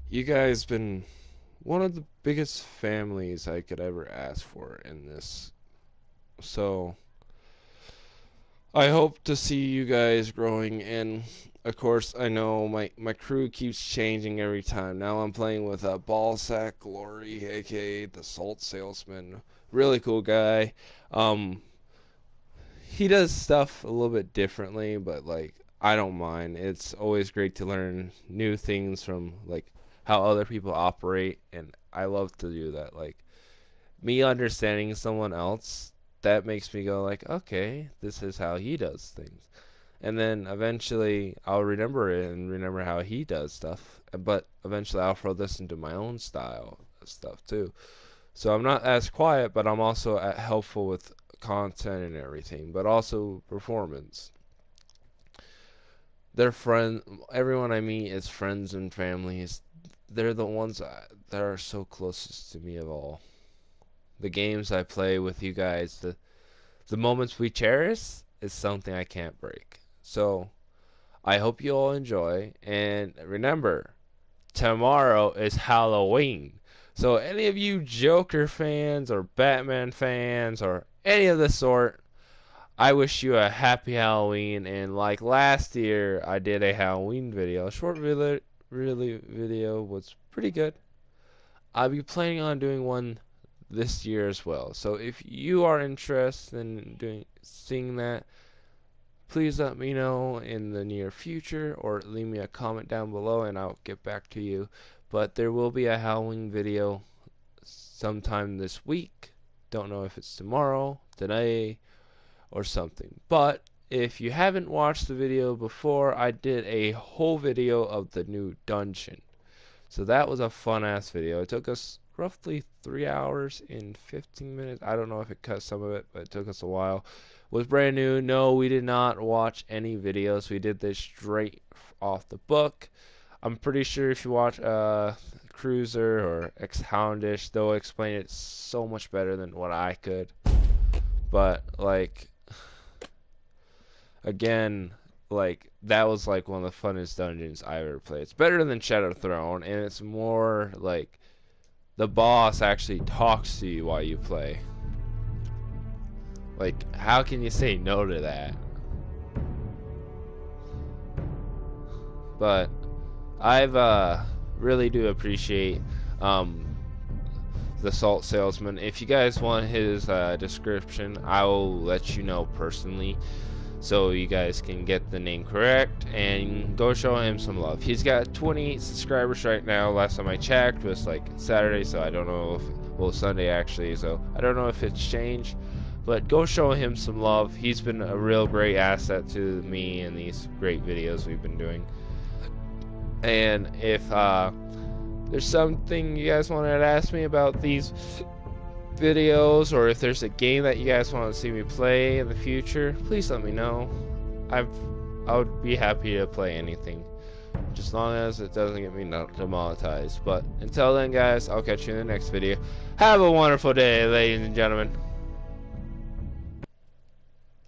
Speaker 1: You guys been one of the biggest families I could ever ask for in this. So I hope to see you guys growing, and of course I know my crew keeps changing every time. Now I'm playing with Ballsack Glory, aka the Salt Salesman. Really cool guy. He does stuff a little bit differently, but like I don't mind. It's always great to learn new things from like how other people operate, and I love to do that. Like me understanding someone else, that makes me go like, okay, this is how he does things. And then eventually I'll remember it and remember how he does stuff, but eventually I'll throw this into my own style of stuff too. So I'm not as quiet, but I'm also helpful with content and everything, but also performance. They're friends. Everyone I meet is friends and families. They're the ones that are so closest to me of all. The games I play with you guys, the moments we cherish is something I can't break. So I hope you all enjoy, and remember, tomorrow is Halloween. So any of you Joker fans or Batman fans or any of the sort, I wish you a happy Halloween. And like last year, I did a Halloween video. A short video was pretty good. I'll be planning on doing one this year as well. So if you are interested in seeing that, please let me know in the near future, or leave me a comment down below and I'll get back to you. But there will be a Halloween video sometime this week. Don't know if it's tomorrow, today, or something. But if you haven't watched the video before, I did a whole video of the new dungeon. So that was a fun ass video. It took us roughly 3 hours and 15 minutes. I don't know if it cut some of it, but it took us a while. It was brand new. No, we did not watch any videos. We did this straight off the book. I'm pretty sure if you watch Cruiser or Ex-Houndish, they'll explain it so much better than what I could. But like, again, like, that was like one of the funnest dungeons I ever played. It's better than Shadow Throne, and it's more like the boss actually talks to you while you play. Like, how can you say no to that? But I've really do appreciate the Salt Salesman. If you guys want his description, I will let you know personally, so you guys can get the name correct and go show him some love. He's got 28 subscribers right now. Last time I checked was like Saturday, so I don't know if, well, Sunday actually, so I don't know if it's changed. But go show him some love. He's been a real great asset to me in these great videos we've been doing. And if there's something you guys wanted to ask me about these videos, or if there's a game that you guys want to see me play in the future, please let me know. I would be happy to play anything, just as long as it doesn't get me demonetized. But until then, guys, I'll catch you in the next video. Have a wonderful day, ladies and gentlemen.